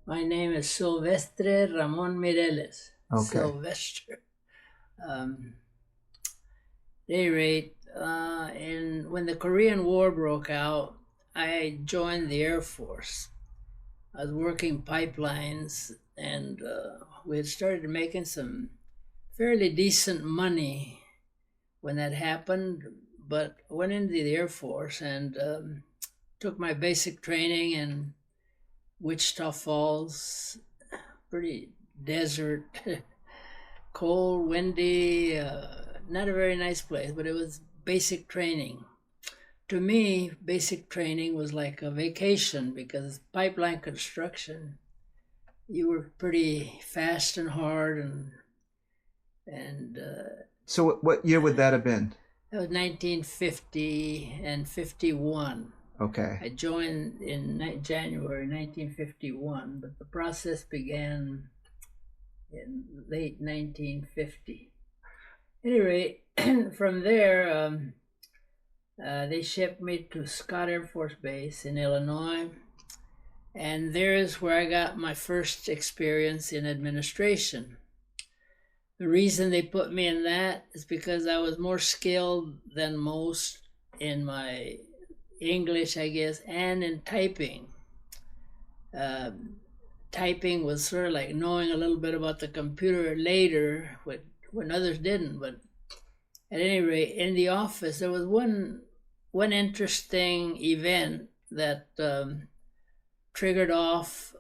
My name is Sylvester Ramon Mireles. Okay. Sylvester. At any rate, when the Korean War broke out, I joined the Air Force. I was working pipelines, and we had started making some fairly decent money when that happened. But I went into the Air Force and took my basic training in Wichita Falls, pretty desert, cold, windy, not a very nice place, but it was basic training. To me, basic training was like a vacation because pipeline construction, you were pretty fast and hard, and So what year would that have been? that was 1950 and 51. Okay. I joined in January 1951, but the process began in late 1950. At any rate, from there, they shipped me to Scott Air Force Base in Illinois, and there's where I got my first experience in administration. The reason they put me in that is because I was more skilled than most in my English, I guess, and in typing. Typing was sort of like knowing a little bit about the computer later when others didn't. But at any rate, in the office, there was one interesting event that triggered off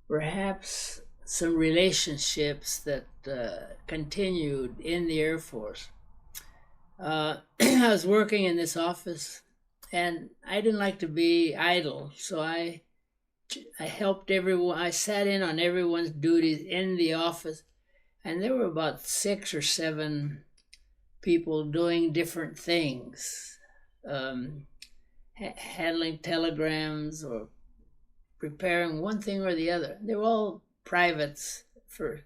perhaps some relationships that continued in the Air Force. I was working in this office, and I didn't like to be idle, so I helped everyone. I sat in on everyone's duties in the office, and there were about 6 or 7 people doing different things, handling telegrams or preparing one thing or the other. They were all privates first.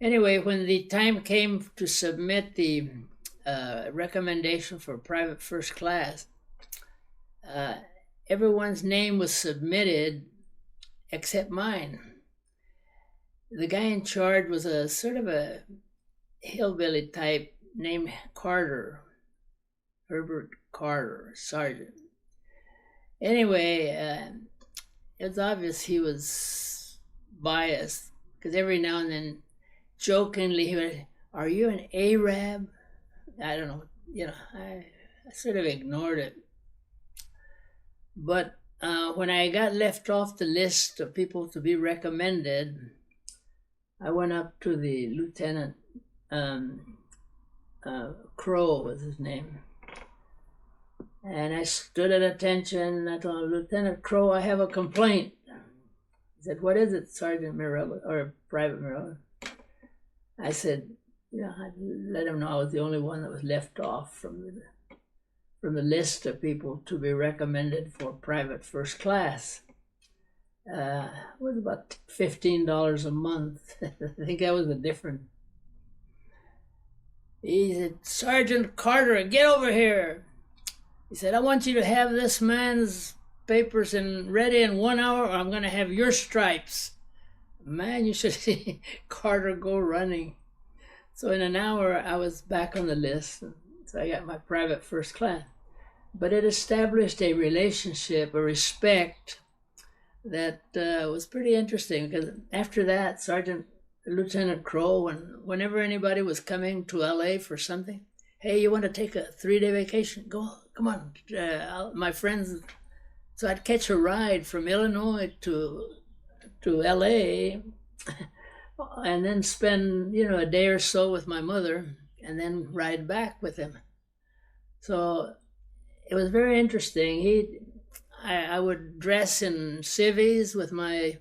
Anyway, when the time came to submit the recommendation for private first class, everyone's name was submitted except mine. The guy in charge was a sort of a hillbilly type named Carter, Herbert Carter, sergeant. Anyway, it was obvious he was biased because every now and then, jokingly, he would, "Are you an Arab?" I don't know, I sort of ignored it. But when I got left off the list of people to be recommended, I went up to the Lieutenant Crow was his name. And I stood at attention, and I told him, "Lieutenant Crow, I have a complaint." He said, "What is it, Sergeant Mireles, or Private Mireles?" I said, I let him know I was the only one that was left off from the list of people to be recommended for private first class. It was about $15 a month. I think that was the difference. He said, "Sergeant Carter, get over here." He said, "I want you to have this man's papers ready in 1 hour, or I'm going to have your stripes." Man, you should see Carter go running. So in an hour, I was back on the list. So I got my private first class. But it established a relationship, a respect that was pretty interesting, because after that, Lieutenant Crow, whenever anybody was coming to LA for something, "Hey, you want to take a 3-day vacation? Come on, my friends." So I'd catch a ride from Illinois to LA, and then spend a day or so with my mother, and then ride back with him. So it was very interesting. I would dress in civvies with my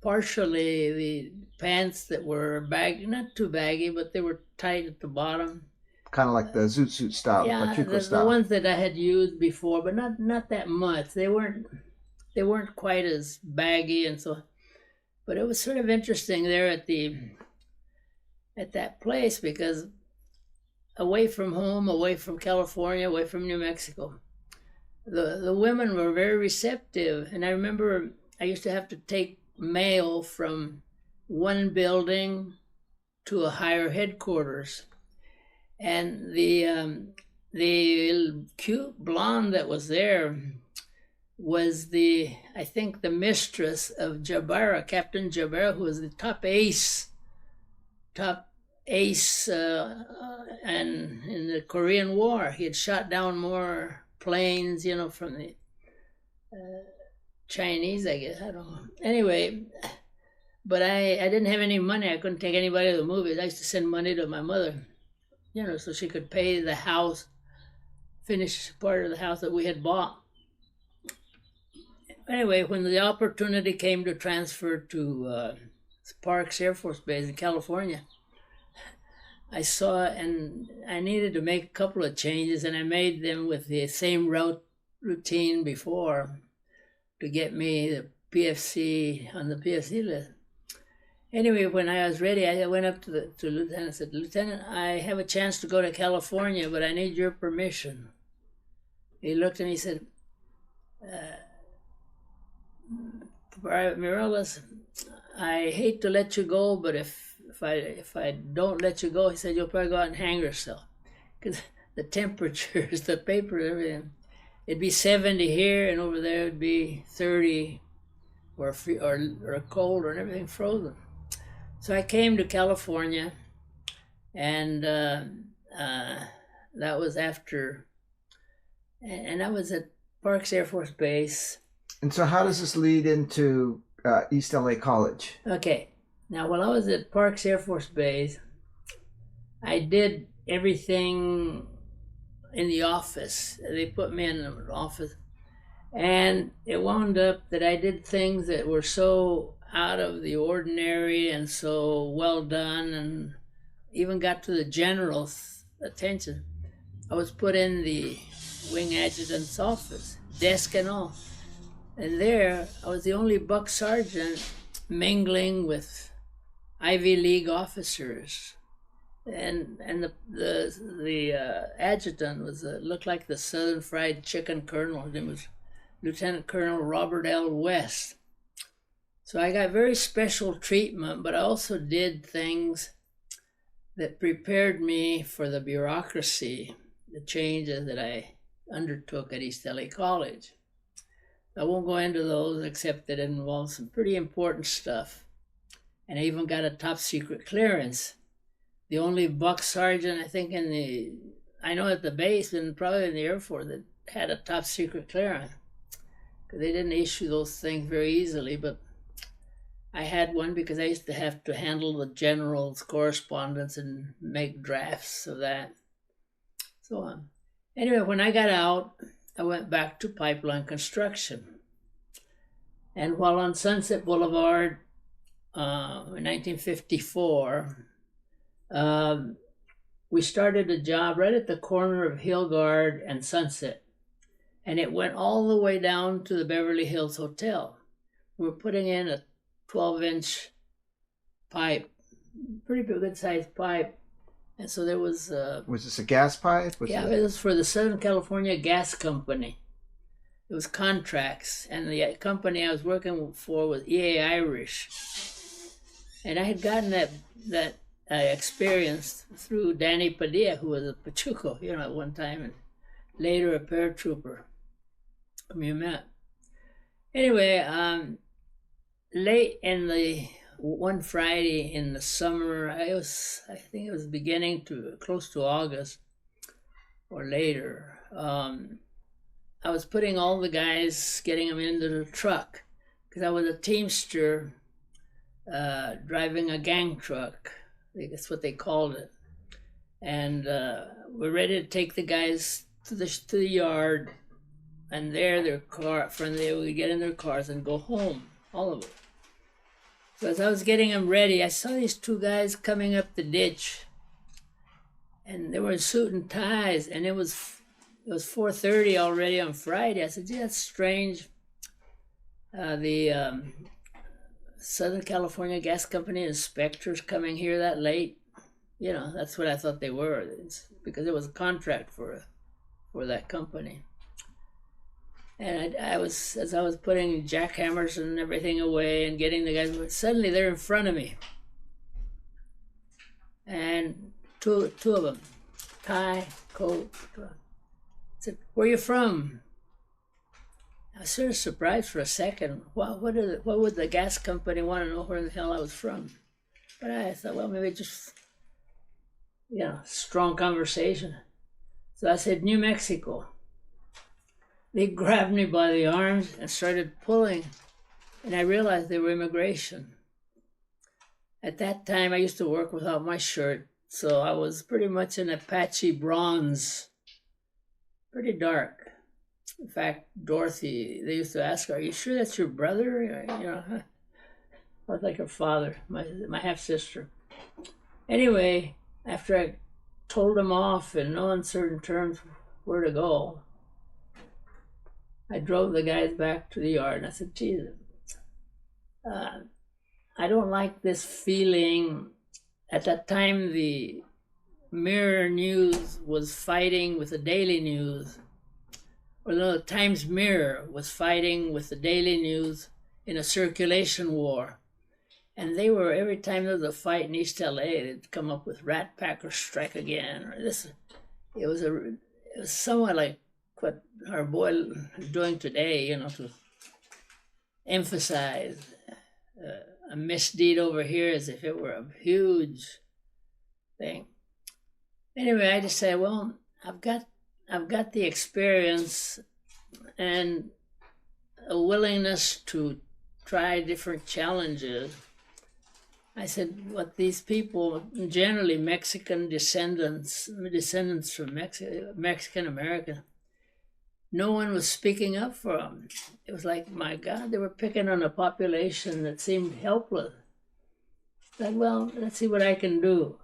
partially the pants that were baggy, not too baggy, but they were tight at the bottom. Kind of like the zoot suit style, Yeah, Pachuco style. the ones that I had used before, but not that much. They weren't quite as baggy, and so. But it was sort of interesting there at that place, because away from home, away from California, away from New Mexico, the women were very receptive. And I remember I used to have to take mail from one building to a higher headquarters. And the cute blonde that was there was I think the mistress of Jabara, Captain Jabara, who was the top ace and in the Korean War. He had shot down more planes, from the Chinese, I guess. I don't know. Anyway, but I didn't have any money. I couldn't take anybody to the movies. I used to send money to my mother, so she could pay the house, finish part of the house that we had bought. Anyway, when the opportunity came to transfer to Parks Air Force Base in California, I saw, and I needed to make a couple of changes, and I made them with the same routine before to get me the PFC on the PFC list. Anyway, when I was ready, I went up to Lieutenant and said, "Lieutenant, I have a chance to go to California, but I need your permission." He looked at me and said, "Private Mireles, I hate to let you go, but if I don't let you go," he said, "you'll probably go out and hang yourself. Because the temperatures, the paper, everything, it'd be 70 here, and over there it'd be 30 or cold and everything frozen." So I came to California, and that was after, and I was at Parks Air Force Base. And so how does this lead into East LA College? Okay. Now, while I was at Parks Air Force Base, I did everything in the office. They put me in the office. And it wound up that I did things that were so out of the ordinary and so well done, and even got to the general's attention. I was put in the wing adjutant's office, desk and all. And there, I was the only buck sergeant mingling with Ivy League officers. And the adjutant looked like the Southern Fried Chicken Colonel. His name was Lieutenant Colonel Robert L. West. So I got very special treatment, but I also did things that prepared me for the bureaucracy, the changes that I undertook at East LA College. I won't go into those, except that it involves some pretty important stuff. And I even got a top secret clearance. The only buck sergeant, I think, at the base and probably in the Air Force that had a top secret clearance. Because they didn't issue those things very easily, but I had one because I used to have to handle the general's correspondence and make drafts of that. So on. Anyway, when I got out, I went back to pipeline construction. And while on Sunset Boulevard in 1954, we started a job right at the corner of Hillgard and Sunset. And it went all the way down to the Beverly Hills Hotel. We're putting in a 12-inch pipe, pretty good sized pipe. And so there was... was this a gas pipe? It was for the Southern California Gas Company. It was contracts, and the company I was working for was EA Irish. And I had gotten that experience through Danny Padilla, who was a Pachuco, at one time, and later a paratrooper whom you met. Anyway, late in one Friday in the summer, I think it was beginning to close to August or later. I was putting all the guys, getting them into the truck, because I was a teamster driving a gang truck. I think that's what they called it. And we're ready to take the guys to the yard, and they would get in their cars and go home, all of them. So as I was getting them ready, I saw these two guys coming up the ditch, and they were in suit and ties, and it was 4:30 already on Friday. I said, "Gee, that's strange. The Southern California Gas Company inspectors coming here that late." That's what I thought they were, because it was a contract for that company. And as I was putting jackhammers and everything away and getting the guys, suddenly they're in front of me. And two of them, tie, coat. I said, "Where are you from?" I was sort of surprised for a second. What would the gas company want to know where the hell I was from? But I thought, well, maybe just, strong conversation. So I said, "New Mexico." They grabbed me by the arms and started pulling, and I realized they were immigration. At that time, I used to work without my shirt, so I was pretty much an Apache bronze, pretty dark. In fact, Dorothy, they used to ask her, "Are you sure that's your brother?" I was like her father, my half-sister. Anyway, after I told them off in no uncertain terms where to go, I drove the guys back to the yard, and I said, "Jesus, I don't like this feeling." At that time, the Mirror News was fighting with the Daily News. Or no, the Times Mirror was fighting with the Daily News in a circulation war. And they were, every time there was a fight in East LA, they'd come up with Rat Packers Strike Again. Or this. It was somewhat like what our boy is doing today, to emphasize a misdeed over here as if it were a huge thing. Anyway, I decided, well, I've got the experience and a willingness to try different challenges. I said, what these people, generally Mexican descendants from Mexican American, no one was speaking up for them. It was like, my God, they were picking on a population that seemed helpless. I said, well, let's see what I can do.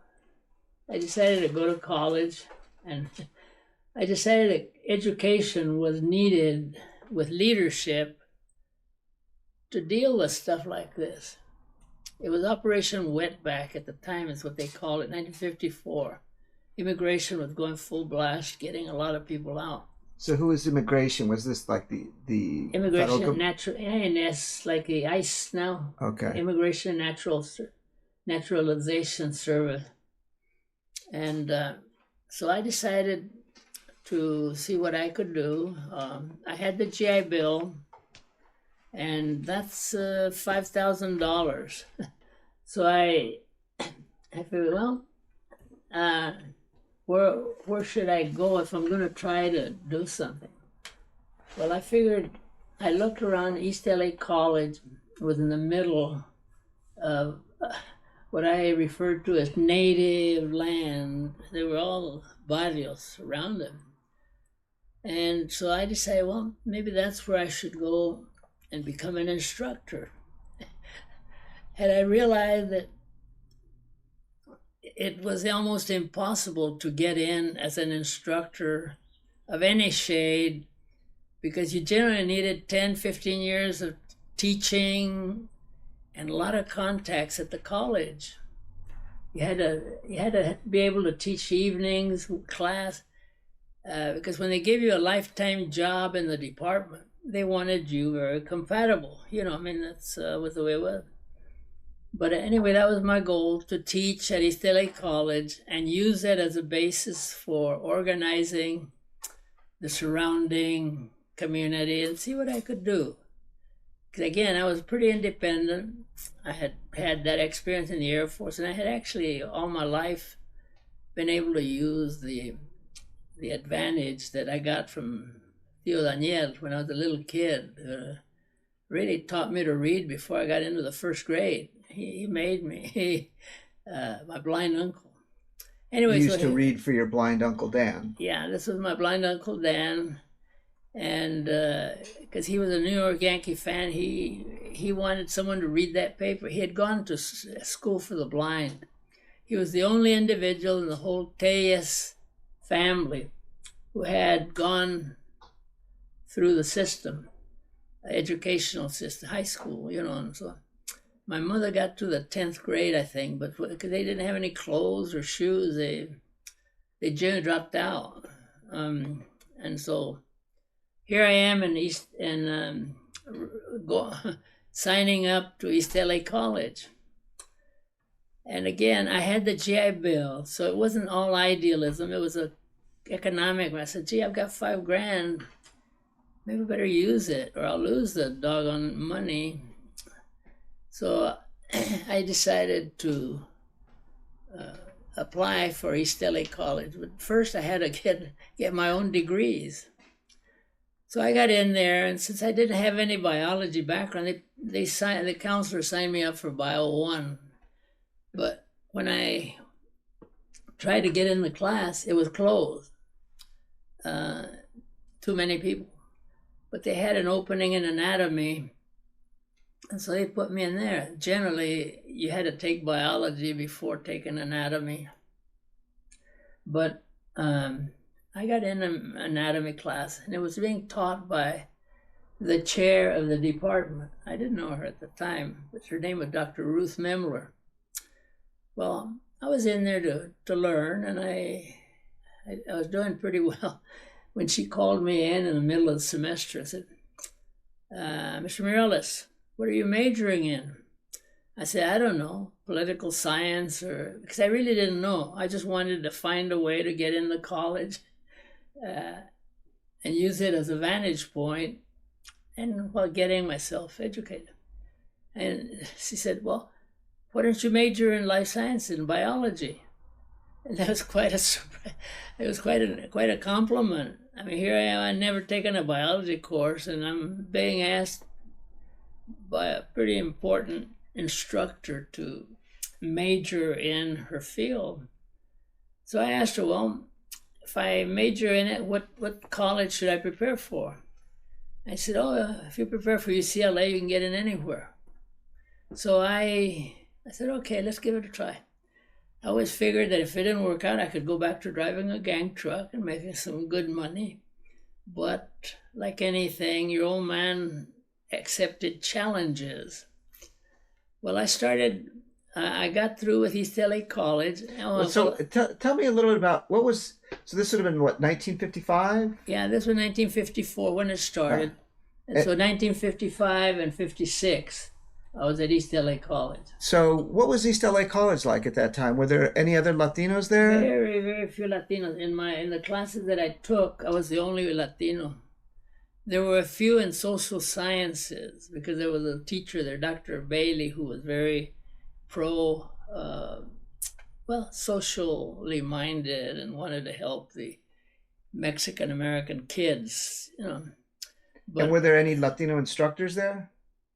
I decided to go to college, and I decided that education was needed with leadership to deal with stuff like this. It was Operation Wetback at the time, is what they called it, 1954. Immigration was going full blast, getting a lot of people out. So who was immigration? Was this like the Immigration, natural, INS, like the ICE now. Okay. Immigration Naturalization Service. And so I decided to see what I could do. I had the GI Bill, and that's $5,000. So I figured, well, where should I go if I'm going to try to do something? Well, I figured, I looked around. East LA College was in the middle of what I referred to as native land. They were all barrios around them. And so I decided, well, maybe that's where I should go and become an instructor. And I realized that it was almost impossible to get in as an instructor of any shade, because you generally needed 10, 15 years of teaching and a lot of contacts at the college. You had to be able to teach evenings, class, because when they give you a lifetime job in the department, they wanted you very compatible. That's what the way it was. But anyway, that was my goal, to teach at East LA College and use that as a basis for organizing the surrounding community and see what I could do. Because again, I was pretty independent. I had had that experience in the Air Force, and I had actually all my life been able to use the advantage that I got from Tío Daniel when I was a little kid. Really taught me to read before I got into the first grade. He made me my blind uncle. Anyway, you used to read for your blind Uncle Dan. Yeah, this was my blind Uncle Dan, and because he was a New York Yankee fan, he wanted someone to read that paper. He had gone to school for the blind. He was the only individual in the whole Tellez family who had gone through the system, educational system, high school, and so on. My mother got to the 10th grade, I think, but because they didn't have any clothes or shoes, they generally dropped out. And so here I am in signing up to East LA College. And again, I had the GI Bill, so it wasn't all idealism. It was a economic. I said, gee, I've got $5,000. Maybe I better use it or I'll lose the doggone money. So I decided to apply for East LA College. But first I had to get my own degrees. So I got in there, and since I didn't have any biology background, the counselor signed me up for Bio 1. But when I tried to get in the class, it was closed. Too many people. But they had an opening in anatomy, and so they put me in there. Generally, you had to take biology before taking anatomy. But I got in an anatomy class, and it was being taught by the chair of the department. I didn't know her at the time, but her name was Dr. Ruth Memler. Well, I was in there to learn, and I was doing pretty well. When she called me in the middle of the semester, I said, Mr. Mireles, what are you majoring in? I said, I don't know, political science, because I really didn't know. I just wanted to find a way to get into college and use it as a vantage point and while getting myself educated. And she said, well, why don't you major in life science and biology? And that was quite a surprise. It was quite a compliment. I mean, here I am, I'd never taken a biology course, and I'm being asked by a pretty important instructor to major in her field. So I asked her, well, if I major in it, what college should I prepare for? I said, oh, if you prepare for UCLA, you can get in anywhere. So I said, okay, let's give it a try. I always figured that if it didn't work out, I could go back to driving a gang truck and making some good money. But like anything, your old man accepted challenges. Well, I got through with East LA College. So tell me a little bit about so this would have been what, 1955? Yeah, this was 1954 when it started. And so 1955 and 56. I was at East LA College. So what was East LA College like at that time? Were there any other Latinos there? Very, very few Latinos. In the classes that I took, I was the only Latino. There were a few in social sciences because there was a teacher there, Dr. Bailey, who was very socially minded and wanted to help the Mexican-American kids, But and were there any Latino instructors there?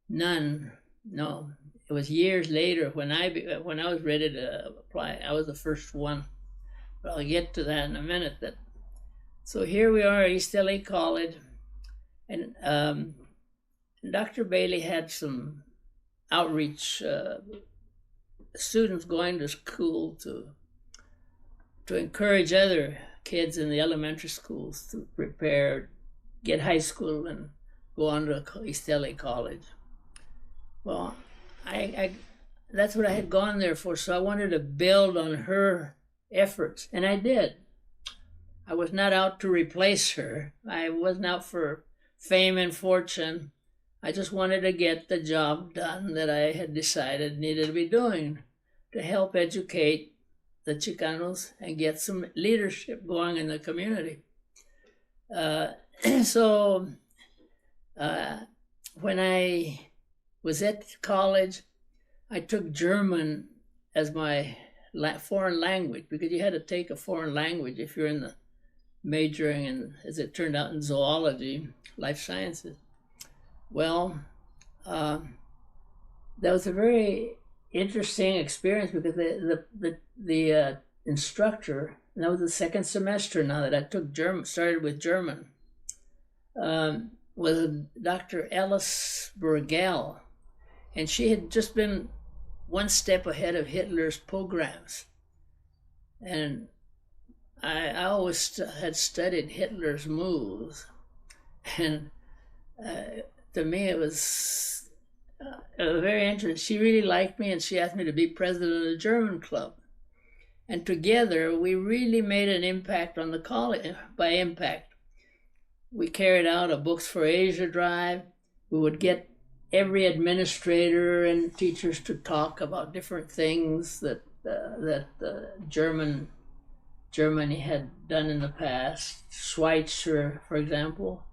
None. No, it was years later when I was ready to apply. I was the first one, but I'll get to that in a minute. So here we are at East LA College, and Dr. Bailey had some outreach students going to school to encourage other kids in the elementary schools to prepare, get high school, and go on to East LA College. Well, that's what I had gone there for, so I wanted to build on her efforts, and I did. I was not out to replace her. I wasn't out for fame and fortune. I just wanted to get the job done that I had decided needed to be doing to help educate the Chicanos and get some leadership going in the community. So when I was at college, I took German as my foreign language because you had to take a foreign language if you're in the majoring in, as it turned out, in zoology, life sciences. Well, that was a very interesting experience because the instructor, and that was the second semester now that I took German, started with German, was Dr. Alice Burgell. And she had just been one step ahead of Hitler's pogroms. And I always had studied Hitler's moves. And to me, it was very interesting. She really liked me, and she asked me to be president of the German club. And together, we really made an impact on the college. By impact, we carried out a Books for Asia drive. We would get every administrator and teachers to talk about different things that Germany had done in the past. Schweitzer, for example,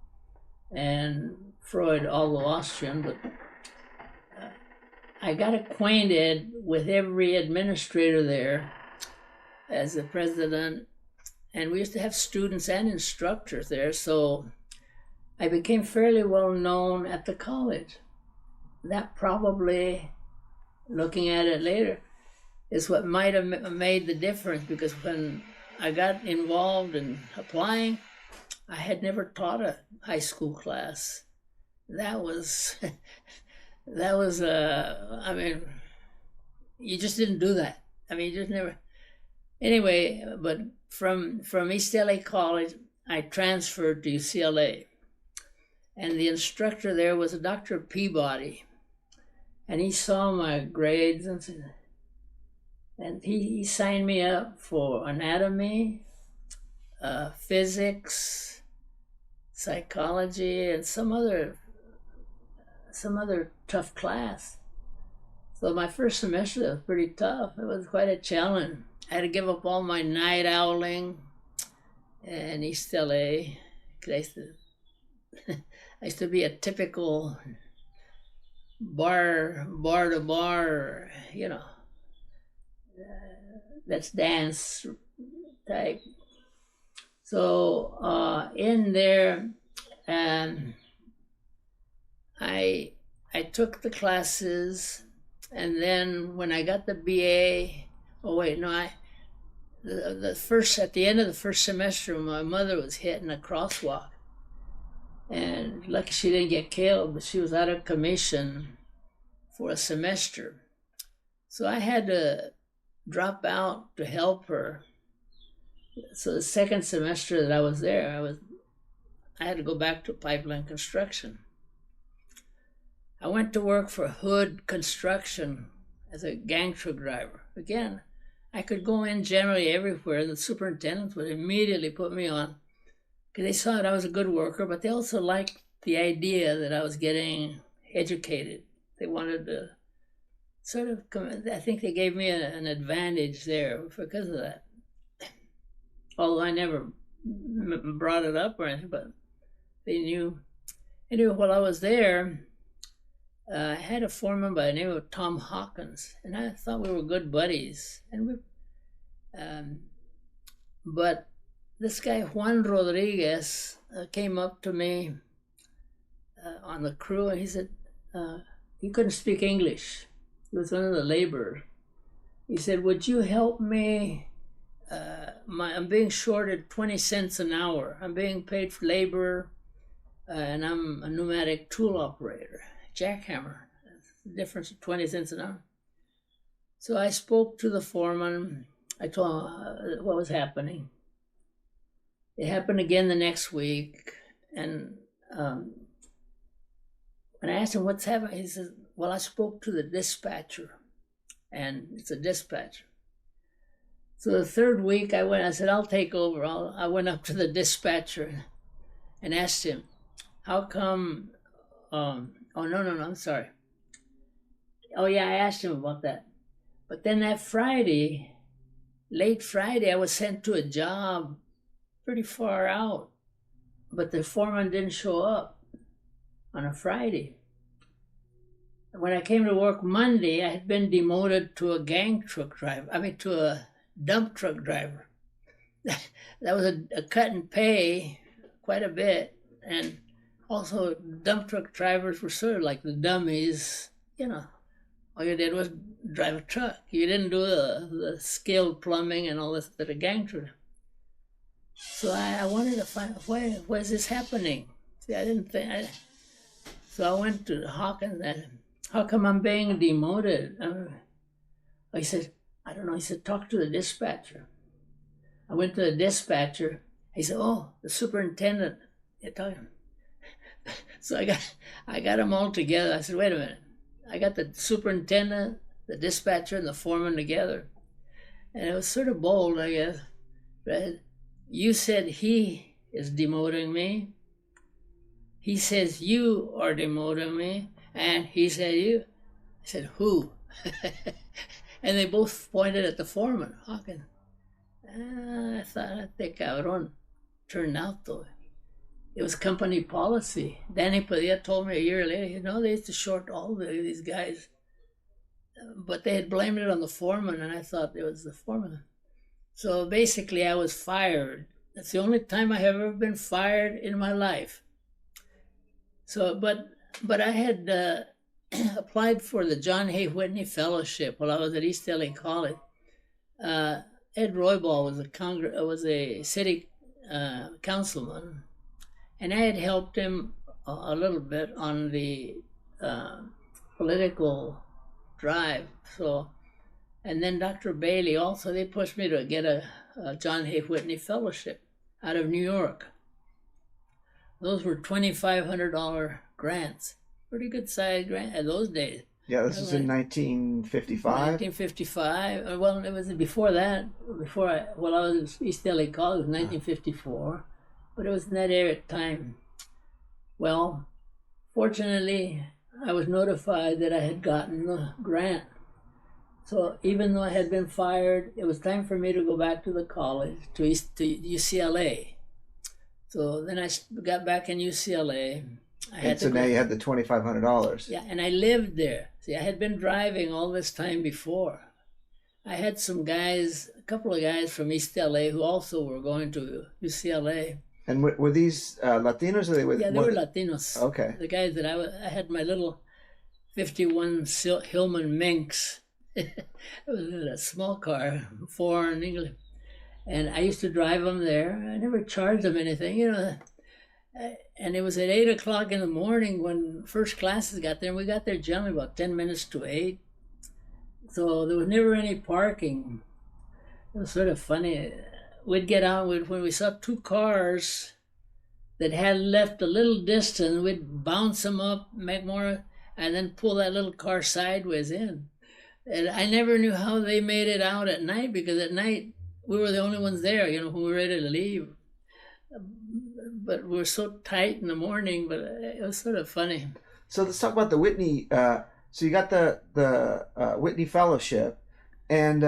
and Freud, although Austrian, but I got acquainted with every administrator there as the president, and we used to have students and instructors there, so I became fairly well known at the college. That probably, looking at it later, is what might have made the difference, because when I got involved in applying, I had never taught a high school class. That was, I mean, you just didn't do that. I mean, you just never. Anyway, but from East LA College, I transferred to UCLA. And the instructor there was a Dr. Peabody. And he saw my grades and he signed me up for anatomy, physics, psychology, and some other tough class. So my first semester was pretty tough. It was quite a challenge. I had to give up all my night owling in East LA. I used to be a typical bar to bar, you know, let's dance type. So in there, I took the classes, and then when I got the BA, at the end of the first semester, my mother was hit in a crosswalk. And lucky she didn't get killed, but she was out of commission for a semester. So I had to drop out to help her. So the second semester that I was there, I had to go back to pipeline construction. I went to work for Hood Construction as a gang truck driver. Again, I could go in generally everywhere. The superintendents would immediately put me on, because they saw that I was a good worker, but they also liked the idea that I was getting educated. They wanted to sort of I think they gave me an advantage there because of that. Although I never brought it up or anything, but they knew. Anyway, while I was there, I had a foreman by the name of Tom Hawkins, and I thought we were good buddies. And but this guy, Juan Rodriguez, came up to me on the crew, and he said, he couldn't speak English. He was one of the laborers. He said, would you help me? I'm being shorted 20 cents an hour. I'm being paid for labor, and I'm a pneumatic tool operator, jackhammer. The difference of 20 cents an hour. So I spoke to the foreman. I told him what was happening. It happened again the next week, and when I asked him what's happening, he said, well, I spoke to the dispatcher, and it's a dispatcher. So the third week I said, I'll take over. I went up to the dispatcher and asked him, how come, no, I'm sorry. Oh yeah, I asked him about that. But then that Friday, late Friday, I was sent to a job pretty far out, but the foreman didn't show up on a Friday. When I came to work Monday, I had been demoted to a to a dump truck driver. That was a cut in pay quite a bit, and also dump truck drivers were sort of like the dummies, you know. All you did was drive a truck. You didn't do the skilled plumbing and all this that a gang truck. So I wanted to find out, why is this happening? See, I didn't think. So I went to Hawkins and said, how come I'm being demoted? He said, I don't know. He said, talk to the dispatcher. I went to the dispatcher. He said, oh, the superintendent. You're talking. So I got them all together. I said, wait a minute. I got the superintendent, the dispatcher, and the foreman together. And it was sort of bold, I guess. But you said he is demoting me. He says, you are demoting me. And he said, you. I said, who? And they both pointed at the foreman, Hawkins. I thought, este cabrón. Turned out, though, it was company policy. Danny Padilla told me a year later, you know, they used to short all these guys. But they had blamed it on the foreman, and I thought it was the foreman. So basically, I was fired. That's the only time I have ever been fired in my life. So, but I had applied for the John Hay Whitney Fellowship while I was at East LA College. Ed Roybal was a city councilman, and I had helped him a little bit on the political drive. So, and then Dr. Bailey also, they pushed me to get a John Hay Whitney Fellowship out of New York. Those were $2,500 grants. Pretty good size grant in those days. Yeah, this is in 1955. 1955. Well, it was before that. While I was at East LA College, 1954. But it was in that era at time. Well, fortunately, I was notified that I had gotten the grant. So even though I had been fired, it was time for me to go back to the college, to UCLA. So then I got back in UCLA. So now you had the $2,500. Yeah, and I lived there. See, I had been driving all this time before. I had some guys, a couple of guys from East LA who also were going to UCLA. And were these Latinos? Or they were, yeah, they were Latinos. Okay. The guys that I had my little 51 Hillman Minx. It was a small car, foreign English. And I used to drive them there. I never charged them anything, you know. And it was at 8 o'clock in the morning when first classes got there. And we got there generally about 10 minutes to 8. So there was never any parking. It was sort of funny. We'd get out, when we saw two cars that had left a little distance, we'd bounce them up, make more, and then pull that little car sideways in. And I never knew how they made it out at night, because at night we were the only ones there, you know, who were ready to leave. But we were so tight in the morning, but it was sort of funny. So let's talk about the Whitney. So you got the Whitney Fellowship, and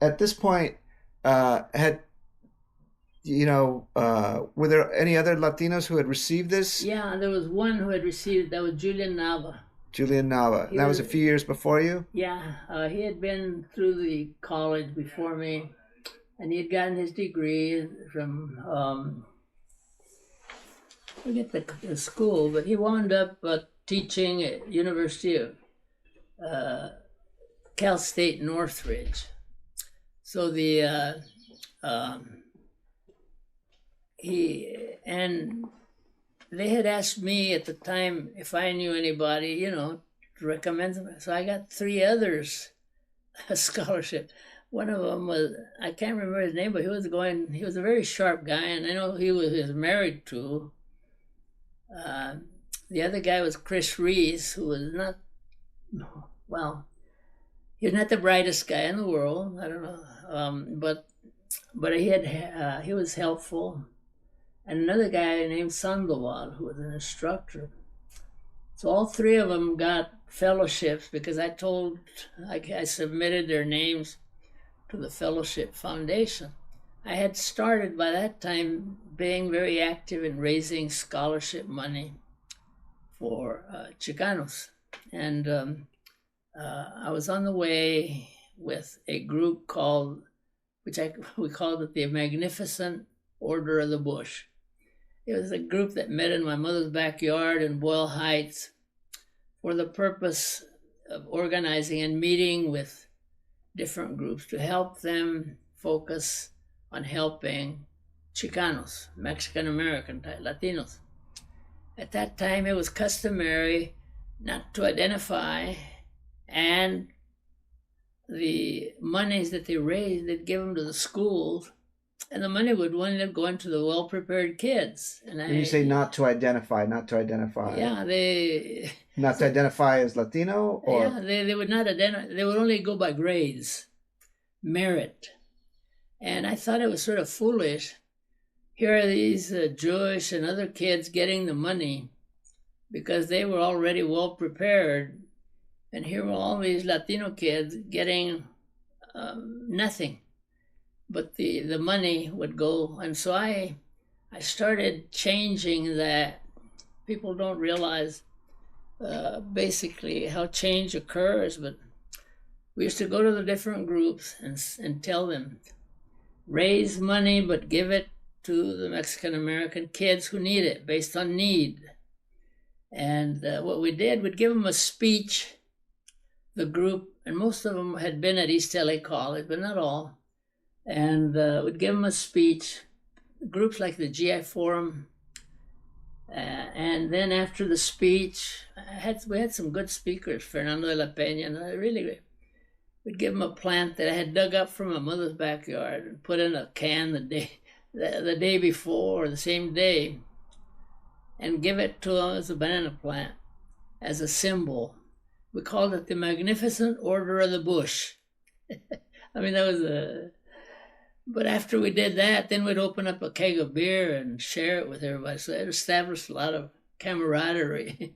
at this point, were there any other Latinos who had received this? Yeah, there was one who had received it. That was Julian Nava. Julian Nava. That was a few years before you? Yeah, he had been through the college before me, and he had gotten his degree from, I forget the school, but he wound up teaching at University of Cal State Northridge. So they had asked me at the time if I knew anybody, you know, to recommend them. So I got 3 others a scholarship. One of them was, I can't remember his name, but he was a very sharp guy, and I know he was married to. The other guy was Chris Rees, who was not, well, he was not the brightest guy in the world. I don't know, but he was helpful. And another guy named Sandoval, who was an instructor. So all 3 of them got fellowships because I submitted their names to the Fellowship Foundation. I had started by that time being very active in raising scholarship money for Chicanos. And I was on the way with a group called, we called it the Magnificent Order of the Bush. It was a group that met in my mother's backyard in Boyle Heights for the purpose of organizing and meeting with different groups to help them focus on helping Chicanos, Mexican-American, Latinos. At that time, it was customary not to identify, and the monies that they raised, they'd give them to the schools, and the money would wind up going to the well-prepared kids. And when you say not to identify. Yeah, they... Not to identify as Latino? Or? Yeah, they would not identify. They would only go by grades, merit. And I thought it was sort of foolish. here are these Jewish and other kids getting the money because they were already well prepared. And here were all these Latino kids getting nothing, but the money would go. And so I started changing that. People don't realize basically how change occurs, but we used to go to the different groups and tell them, raise money, but give it to the Mexican-American kids who need it, based on need. And what we did, we'd give them a speech, the group, and most of them had been at East LA College, but not all. And we'd give them a speech, groups like the GI Forum. And then after the speech, we had some good speakers, Fernando de la Peña, and we'd give them a plant that I had dug up from my mother's backyard and put in a can the day before, or the same day, and give it to them as a banana plant, as a symbol. We called it the Magnificent Order of the Bush. I mean, that was but after we did that, then we'd open up a keg of beer and share it with everybody. So it established a lot of camaraderie.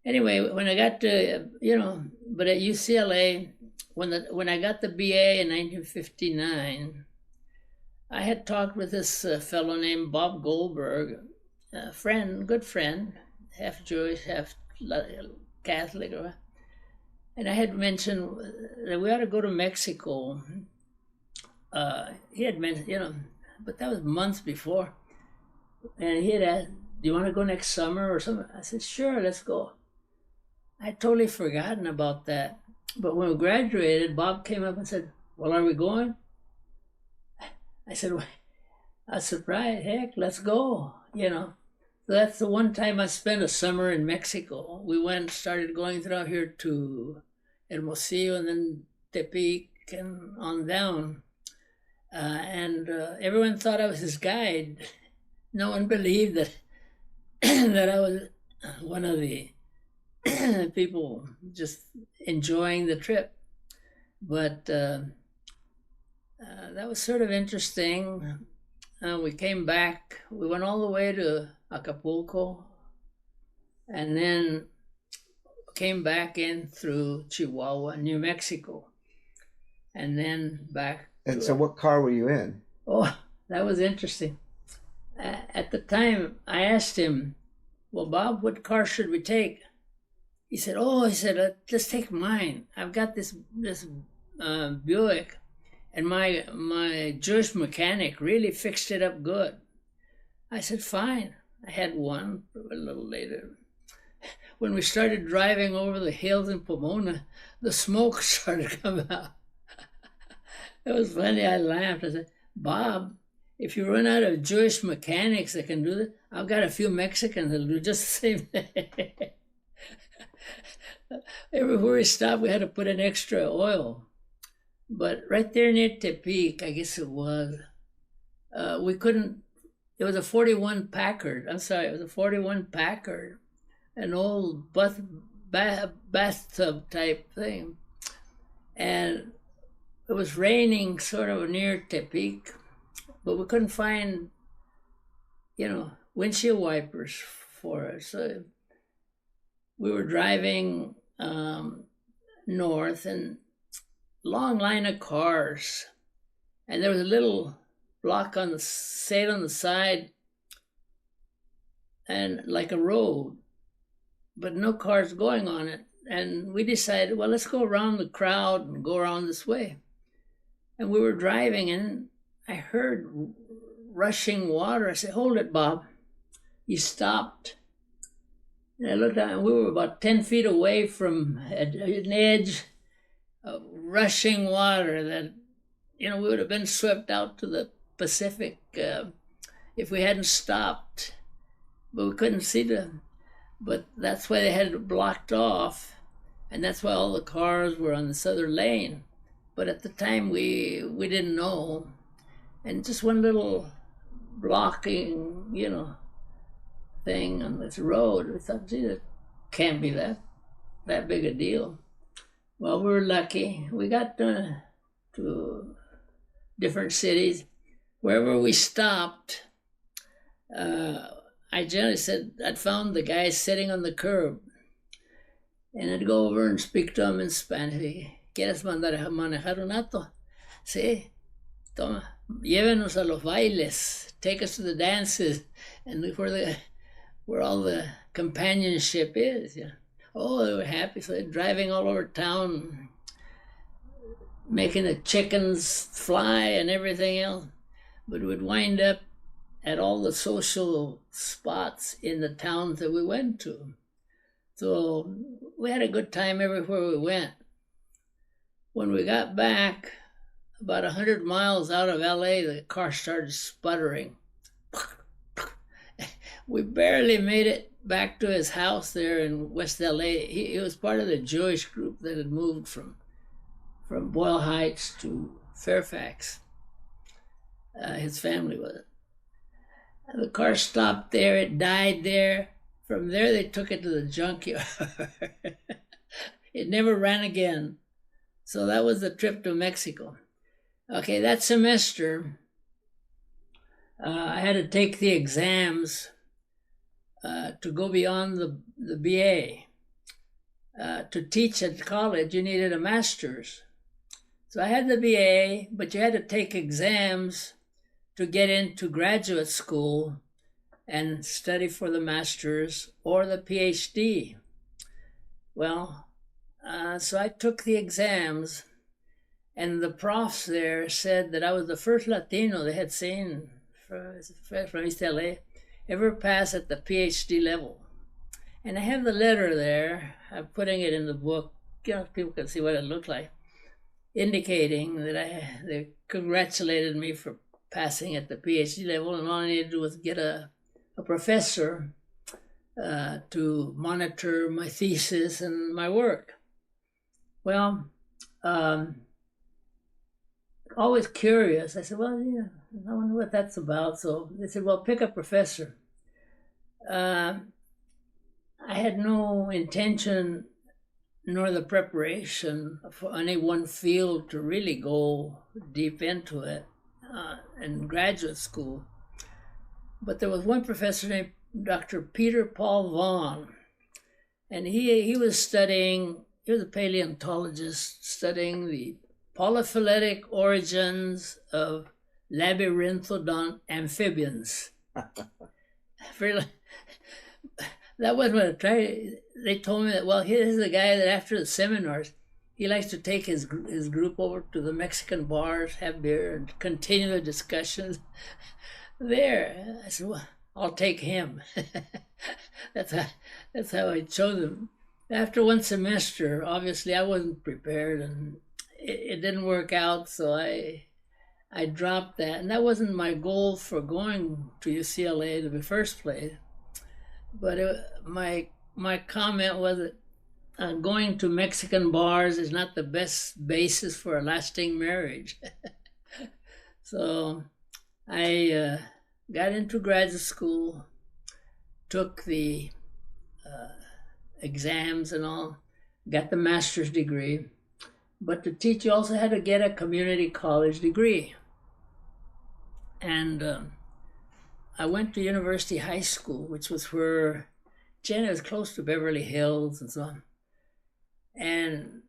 Anyway, when I got to, but at UCLA, when I got the BA in 1959, I had talked with this fellow named Bob Goldberg, a friend, good friend, half Jewish, half Catholic, and I had mentioned that we ought to go to Mexico. He had mentioned, but that was months before, and he had asked, "Do you want to go next summer or something?" I said, "Sure, let's go." I'd totally forgotten about that, but when we graduated, Bob came up and said, "Well, are we going?" I said, well, I was surprised. Heck, let's go, So that's the one time I spent a summer in Mexico. We started going through here to Hermosillo and then Tepic and on down. And everyone thought I was his guide. No one believed that that I was one of the people just enjoying the trip. But that was sort of interesting. We came back. We went all the way to Acapulco, and then came back in through Chihuahua, New Mexico, and then back. And so what car were you in? Oh, that was interesting. At the time, I asked him, "Well, Bob, what car should we take?" He said, "Let's take mine. I've got this Buick, and my Jewish mechanic really fixed it up good." I said, "Fine." I had one a little later. When we started driving over the hills in Pomona, the smoke started coming out. It was funny. I laughed. I said, "Bob, if you run out of Jewish mechanics that can do that, I've got a few Mexicans that'll do just the same thing." Everywhere we stopped, we had to put in extra oil. But right there near Tepic, I guess it was, we couldn't, it was a 41 Packard. I'm sorry, it was a 41 Packard, an old bathtub type thing. And it was raining sort of near Tepic, but we couldn't find, windshield wipers for it. So we were driving north, and long line of cars, and there was a little block on the side, and like a road, but no cars going on it. And we decided, well, let's go around the crowd and go around this way. And we were driving, and I heard rushing water. I said, "Hold it, Bob." He stopped. And I looked down, and we were about 10 feet away from an edge of rushing water that, we would have been swept out to the Pacific if we hadn't stopped. But we couldn't see them. But that's why they had it blocked off, and that's why all the cars were on this other lane. But at the time, we didn't know. And just one little blocking, thing on this road, we thought, gee, it can't be that big a deal. Well, we were lucky. We got to different cities. wherever we stopped, I generally said, I'd found the guy sitting on the curb. And I'd go over and speak to him in Spanish. ¿Quieres manejar un auto? Sí. Toma. Llévenos a los bailes. Take us to the dances. And where all the companionship is. Yeah. Oh, they were happy. So they're driving all over town, making the chickens fly and everything else. But we'd wind up at all the social spots in the towns that we went to. So we had a good time everywhere we went. When we got back, about 100 miles out of LA, the car started sputtering. We barely made it back to his house there in West LA. He was part of the Jewish group that had moved from Boyle Heights to Fairfax. His family was it. And the car stopped there, it died there. From there, they took it to the junkyard. It never ran again. So that was the trip to Mexico. Okay, that semester, I had to take the exams to go beyond the BA. To teach at college, you needed a master's. So I had the BA, but you had to take exams to get into graduate school and study for the master's or the PhD. Well, so I took the exams, and the profs there said that I was the first Latino they had seen from East LA ever pass at the PhD level. And I have the letter there. I'm putting it in the book. People can see what it looked like, indicating that they congratulated me for passing at the PhD level, and all I needed to do was get a professor to monitor my thesis and my work. Well, always curious. I said, well, yeah, I wonder what that's about. So they said, well, pick a professor. I had no intention nor the preparation for any one field to really go deep into it in graduate school. But there was one professor named Dr. Peter Paul Vaughn, and he was studying, he was a paleontologist studying the polyphyletic origins of labyrinthodont amphibians. That wasn't what I tried. They told me that, well, here's the guy that after the seminars, he likes to take his group over to the Mexican bars, have beer, and continue the discussions there. I said, well, I'll take him. That's how I chose him. After one semester, obviously I wasn't prepared, and it didn't work out, so I dropped that. And that wasn't my goal for going to UCLA in the first place. But my comment was that going to Mexican bars is not the best basis for a lasting marriage. So I got into graduate school, took the exams and all, got the master's degree. But to teach, you also had to get a community college degree. And I went to University High School, which was where Jenna was close to Beverly Hills and so on. And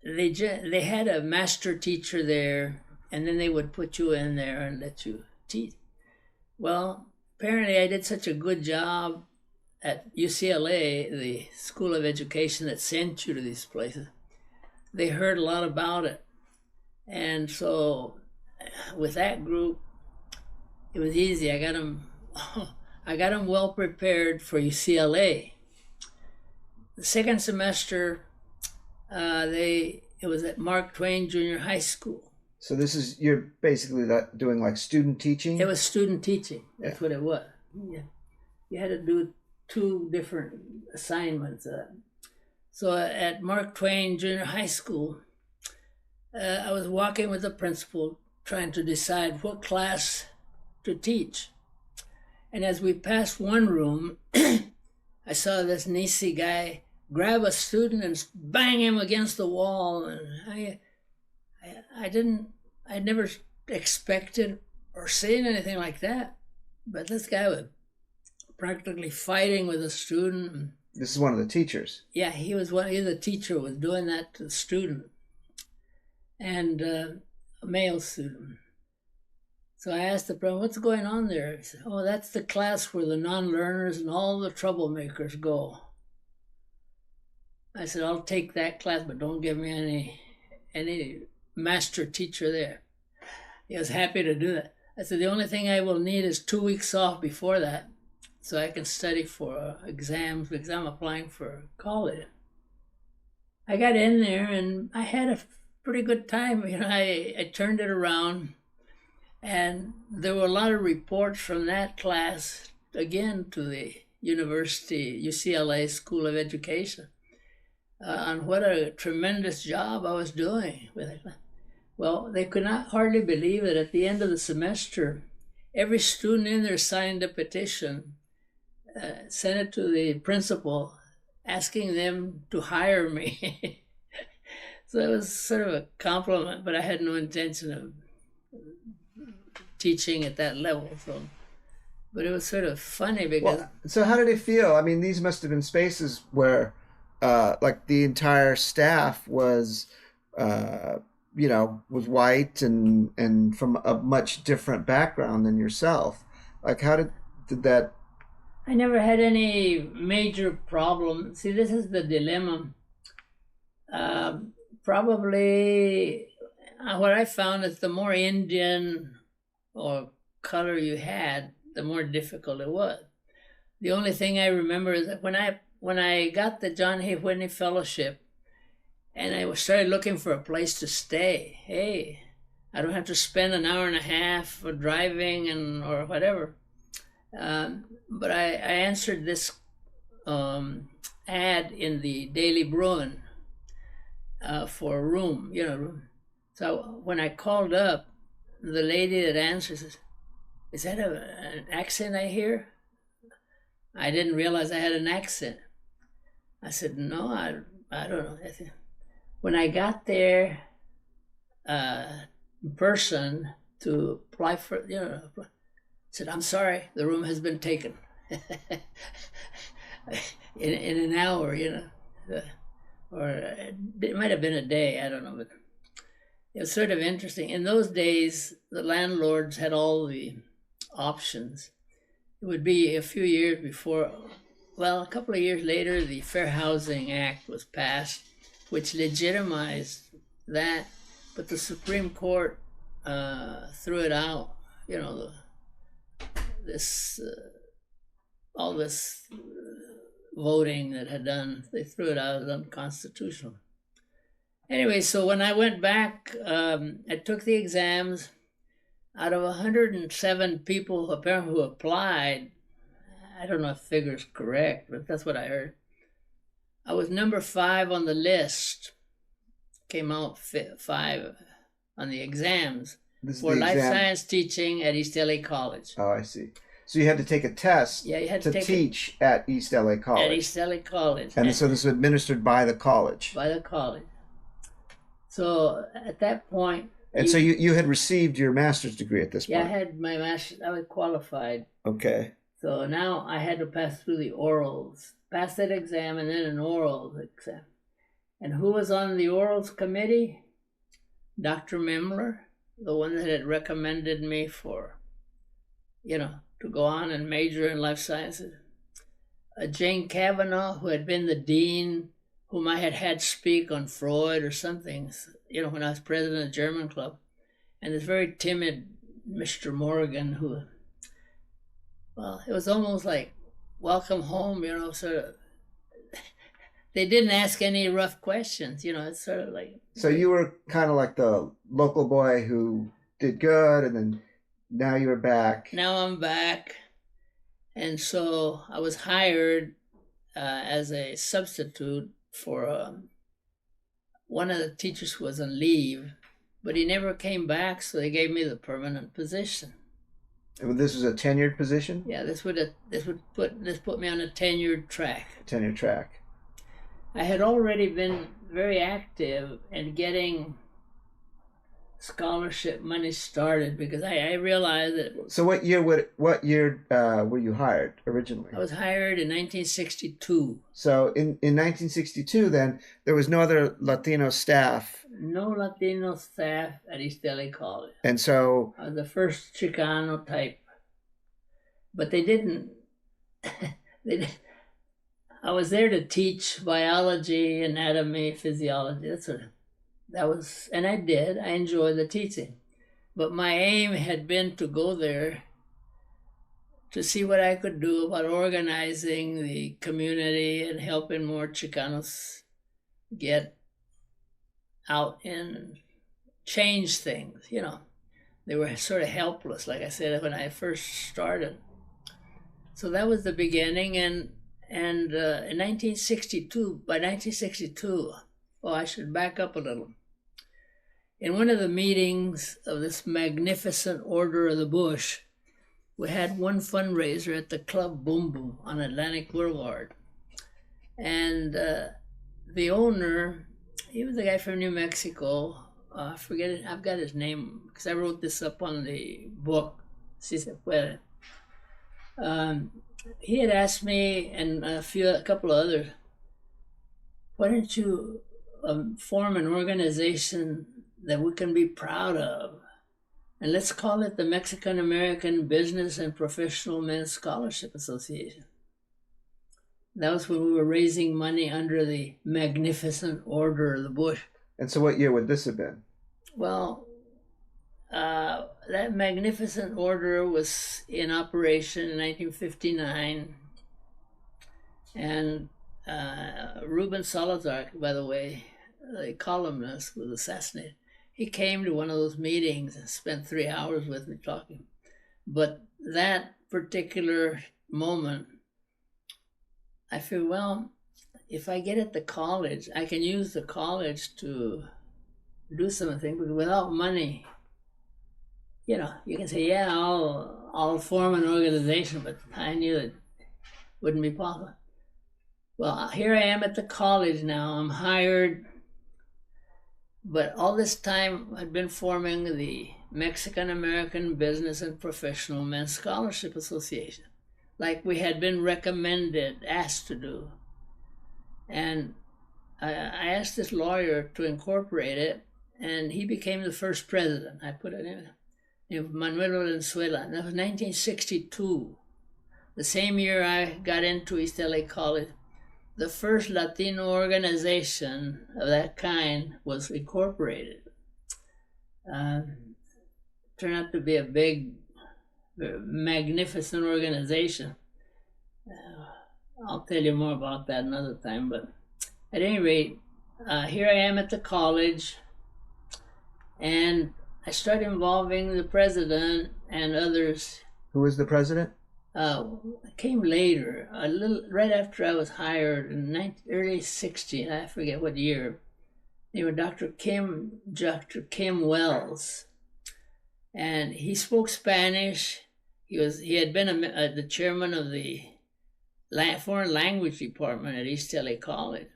they had a master teacher there, and then they would put you in there and let you teach. Well, apparently I did such a good job at UCLA, the School of Education that sent you to these places. They heard a lot about it. And so with that group, it was easy. I got them well prepared for UCLA. The second semester, it was at Mark Twain Junior High School. So you're basically doing like student teaching? It was student teaching. That's what it was. Yeah. You had to do 2 different assignments. So at Mark Twain Junior High School, I was walking with the principal trying to decide what class to teach. And as we passed one room, I saw this Nisi guy grab a student and bang him against the wall. And I never expected or saying anything like that. But this guy was practically fighting with a student. This is one of the teachers. Yeah, he was the teacher was doing that to the student, and a male student. So I asked the president, "What's going on there?" He said, "Oh, that's the class where the non-learners and all the troublemakers go." I said, "I'll take that class, but don't give me any master teacher there." He was happy to do that. I said, "The only thing I will need is 2 weeks off before that, so I can study for exams because I'm applying for college." I got in there and I had a pretty good time. I turned it around, and there were a lot of reports from that class again to the university, UCLA School of Education, on what a tremendous job I was doing with it. Well, they could not hardly believe it. At the end of the semester, every student in there signed a petition, sent it to the principal, asking them to hire me. So it was sort of a compliment, but I had no intention of teaching at that level. So, but it was sort of funny because. Well, so how did it feel? I mean, these must have been spaces where, like, the entire staff was, was white and from a much different background than yourself. Like, how did that? I never had any major problem. See, this is the dilemma. Probably what I found is the more Indian or color you had, the more difficult it was. The only thing I remember is that when I got the John Hay Whitney Fellowship and I started looking for a place to stay, hey, I don't have to spend an hour and a half for driving or whatever. But I answered this ad in the Daily Bruin for a room, So when I called up, the lady that answers says, "Is that an accent I hear?" I didn't realize I had an accent. I said, "No, I don't know." When I got there in person to apply for, said, "I'm sorry, the room has been taken." in an hour, or it might have been a day, I don't know, but it was sort of interesting. In those days, the landlords had all the options. It would be a few years before, well, a couple of years later, the Fair Housing Act was passed, which legitimized that, but the Supreme Court threw it out, all this voting that had done, they threw it out as unconstitutional. Anyway, so when I went back, I took the exams. Out of 107 people apparently who applied, I don't know if the figure's correct, but that's what I heard. I was number 5 on the list. Came out 5 on the exams for life science teaching at East LA College. Oh, I see. So you had to take a test to teach at East LA College. At East LA College. And so this was administered by the college. By the college. So at that point... And so you had received your master's degree at this point? Yeah, I had my master's. I was qualified. Okay. So now I had to pass through the orals. Pass that exam and then an oral exam. And who was on the orals committee? Dr. Memler, the one that had recommended me for, to go on and major in life sciences. Jane Kavanaugh, who had been the dean, whom I had had speak on Freud or something, when I was president of the German Club. And this very timid Mr. Morgan, who, well, it was almost like welcome home, sort of. They didn't ask any rough questions, it's sort of like. So you were kind of like the local boy who did good, and then now you're back. Now I'm back. And so I was hired as a substitute for one of the teachers who was on leave, but he never came back, so they gave me the permanent position. And this was a tenured position? Yeah, this put me on a tenured track. Tenured track. I had already been very active in getting scholarship money started, because I realized that. So what year were you hired originally? I was hired in 1962. So in 1962, then there was no other Latino staff. No Latino staff at East LA College. And so I was the first Chicano type. But they didn't. I was there to teach biology, anatomy, physiology. And I did. I enjoyed the teaching. But my aim had been to go there to see what I could do about organizing the community and helping more Chicanos get out and change things. They were sort of helpless, like I said, when I first started. So that was the beginning, and in 1962, by 1962, I should back up a little. In one of the meetings of this magnificent Order of the Bush, we had one fundraiser at the Club Boom Boom on Atlantic Boulevard. And the owner, he was a guy from New Mexico. I forget it. I've got his name because I wrote this up on the book, Si Se Puede. He had asked me and a couple of others, why don't you form an organization that we can be proud of? And let's call it the Mexican American Business and Professional Men's Scholarship Association. That was when we were raising money under the magnificent Order of the Bush. And so what year would this have been? Well, that magnificent order was in operation in 1959. And Ruben Salazar, by the way, the columnist, was assassinated. He came to one of those meetings and spent 3 hours with me talking. But that particular moment, I feel, well, if I get at the college, I can use the college to do something, because without money, you can say, yeah, I'll form an organization, but I knew it wouldn't be possible. Well, here I am at the college now. I'm hired, but all this time I'd been forming the Mexican American Business and Professional Men's Scholarship Association, like we had been asked to do. And I asked this lawyer to incorporate it, and he became the first president. I put it in. Manuel Valenzuela. That was 1962. The same year I got into East LA College, the first Latino organization of that kind was incorporated. Turned out to be a big, magnificent organization. I'll tell you more about that another time, but at any rate, here I am at the college, and I started involving the president and others. Who was the president? Came later, right after I was hired in early '60. I forget what year. Dr. Kim Wells, and he spoke Spanish. He had been the chairman of the foreign language department at East LA College,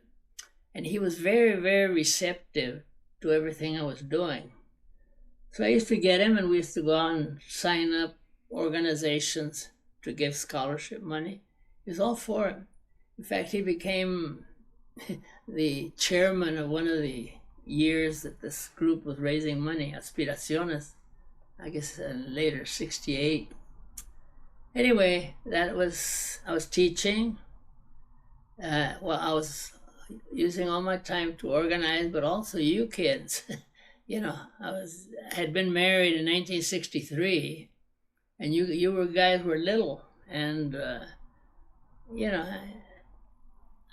and he was very, very receptive to everything I was doing. So I used to get him, and we used to go out and sign up organizations to give scholarship money. He was all for it. In fact, he became the chairman of one of the years that this group was raising money, Aspiraciones, I guess later, '68. Anyway, I was teaching. I was using all my time to organize, but also you kids. I had been married in 1963, and you guys were little, and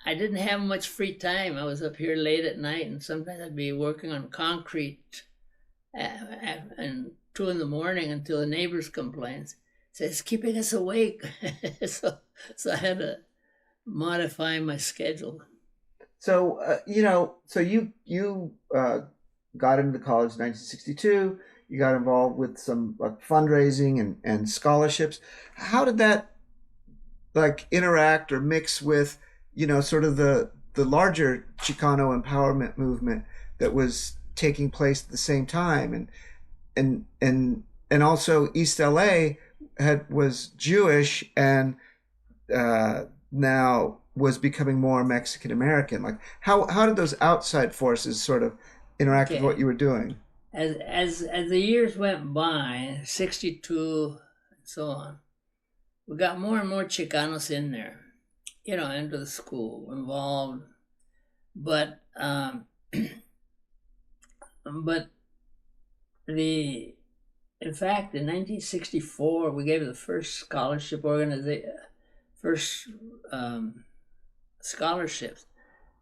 I didn't have much free time. I was up here late at night, and sometimes I'd be working on concrete and 2 a.m. until the neighbors complained. Said, it's keeping us awake. so I had to modify my schedule. So you got into the college in 1962. You got involved with some fundraising and scholarships. How did that interact or mix with sort of the larger Chicano empowerment movement that was taking place at the same time, and also East LA was Jewish, and now was becoming more Mexican American. Like how did those outside forces sort of interact with what you were doing? As the years went by, 62 and so on, we got more and more Chicanos in there, into the school, involved. But but in fact, in 1964, we gave the first scholarship organization, scholarships.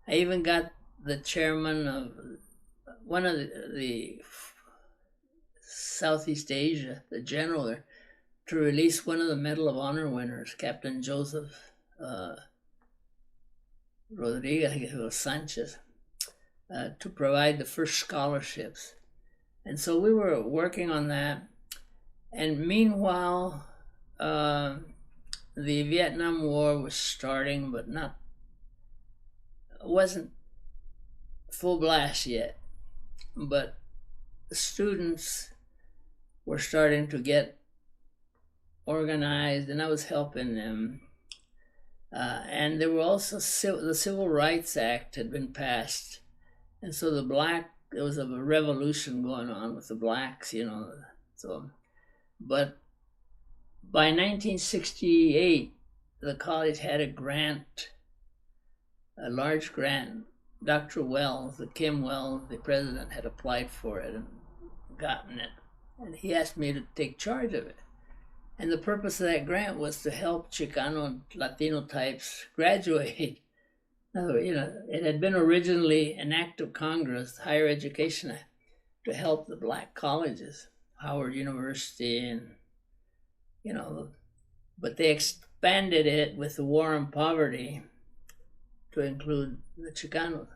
I even got the chairman of one of the Southeast Asia, the general there, to release one of the Medal of Honor winners, Captain Joseph Rodriguez, I guess it was Sanchez, to provide the first scholarships. And so we were working on that. And meanwhile, the Vietnam War was starting, but wasn't full blast yet. But the students were starting to get organized, and I was helping them. And there were also the Civil Rights Act had been passed, and so there was a revolution going on with the blacks, So, but by 1968, the college had a grant, a large grant. Dr. Wells, Kim Wells, the president, had applied for it and gotten it, and he asked me to take charge of it. And the purpose of that grant was to help Chicano and Latino types graduate. In other words, it had been originally an act of Congress, Higher Education Act, to help the black colleges, Howard University, and but they expanded it with the war on poverty to include the Chicanos.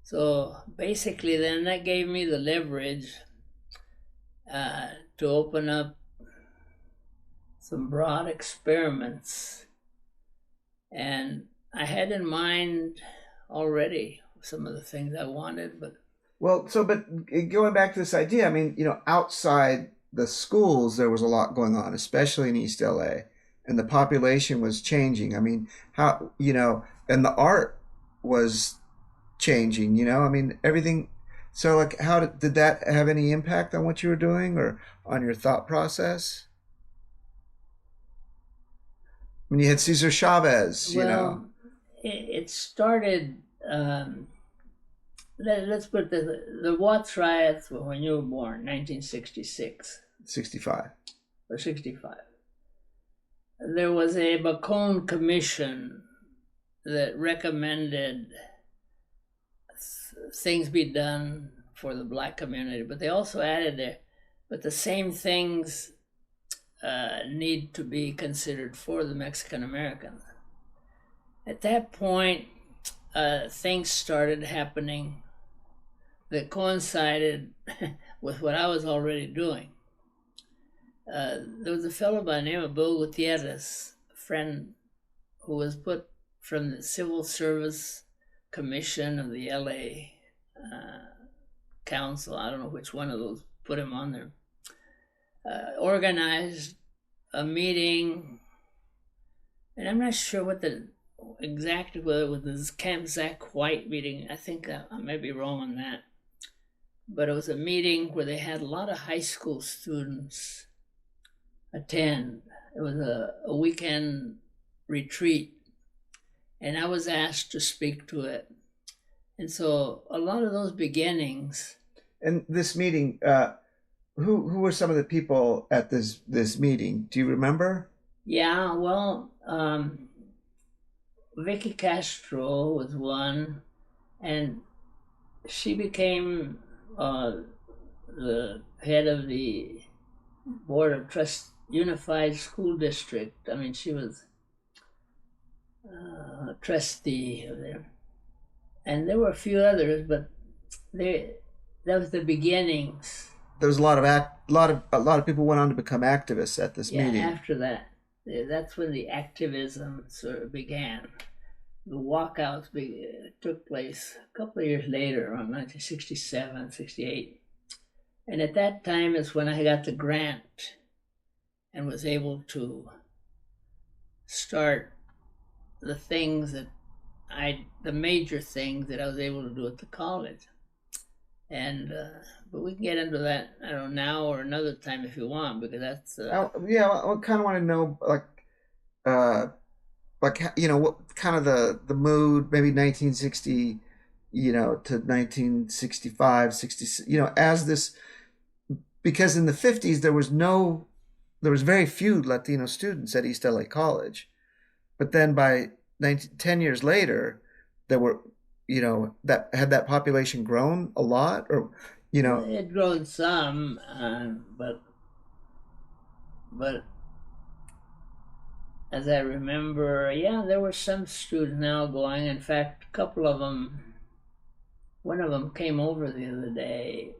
So basically, then that gave me the leverage to open up some broad experiments, and I had in mind already some of the things I wanted, but going back to this idea, I mean, outside the schools there was a lot going on, especially in East LA, and the population was changing. I mean, how and the art was changing. I mean, everything. So, like, how did that have any impact on what you were doing or on your thought process? When you had Cesar Chavez, it started. Let's put the Watts riots were when you were born, 1966. 65. Or 65. There was a Bacone commission that recommended things be done for the black community, but they also added there, but the same things need to be considered for the Mexican Americans. At that point, things started happening that coincided with what I was already doing. There was a fellow by the name of Bill Gutierrez, a friend who was put from the Civil Service Commission of the LA Council, I don't know which one of those put him on there, organized a meeting, and I'm not sure what exactly whether it was this Camp Zach White meeting. I think I may be wrong on that. But it was a meeting where they had a lot of high school students attend. It was a weekend retreat, and I was asked to speak to it. And so a lot of those beginnings. And this meeting, who were some of the people at this meeting? Do you remember? Yeah, well, Vicky Castro was one, and she became the head of the Board of Unified School District. I mean, she was a trustee of there. And there were a few others, but that was the beginnings. There was a lot of people went on to become activists at this meeting. Yeah, after that, that's when the activism sort of began. the walkouts took place a couple of years later, around 1967, 68. And at that time is when I got the grant and was able to start the things that the major things that I was able to do at the college. And but we can get into that, I don't know, now or another time if you want, because that's yeah, I kind of want to know uh, what kind of the mood, maybe 1960, to 1965, 60, as this, because in the 50s there was very few Latino students at East LA College, but then by 10 years later, there were, that population grown a lot, or, it had grown some, but as I remember, yeah, there were some students now going. In fact, a couple of them, one of them came over the other day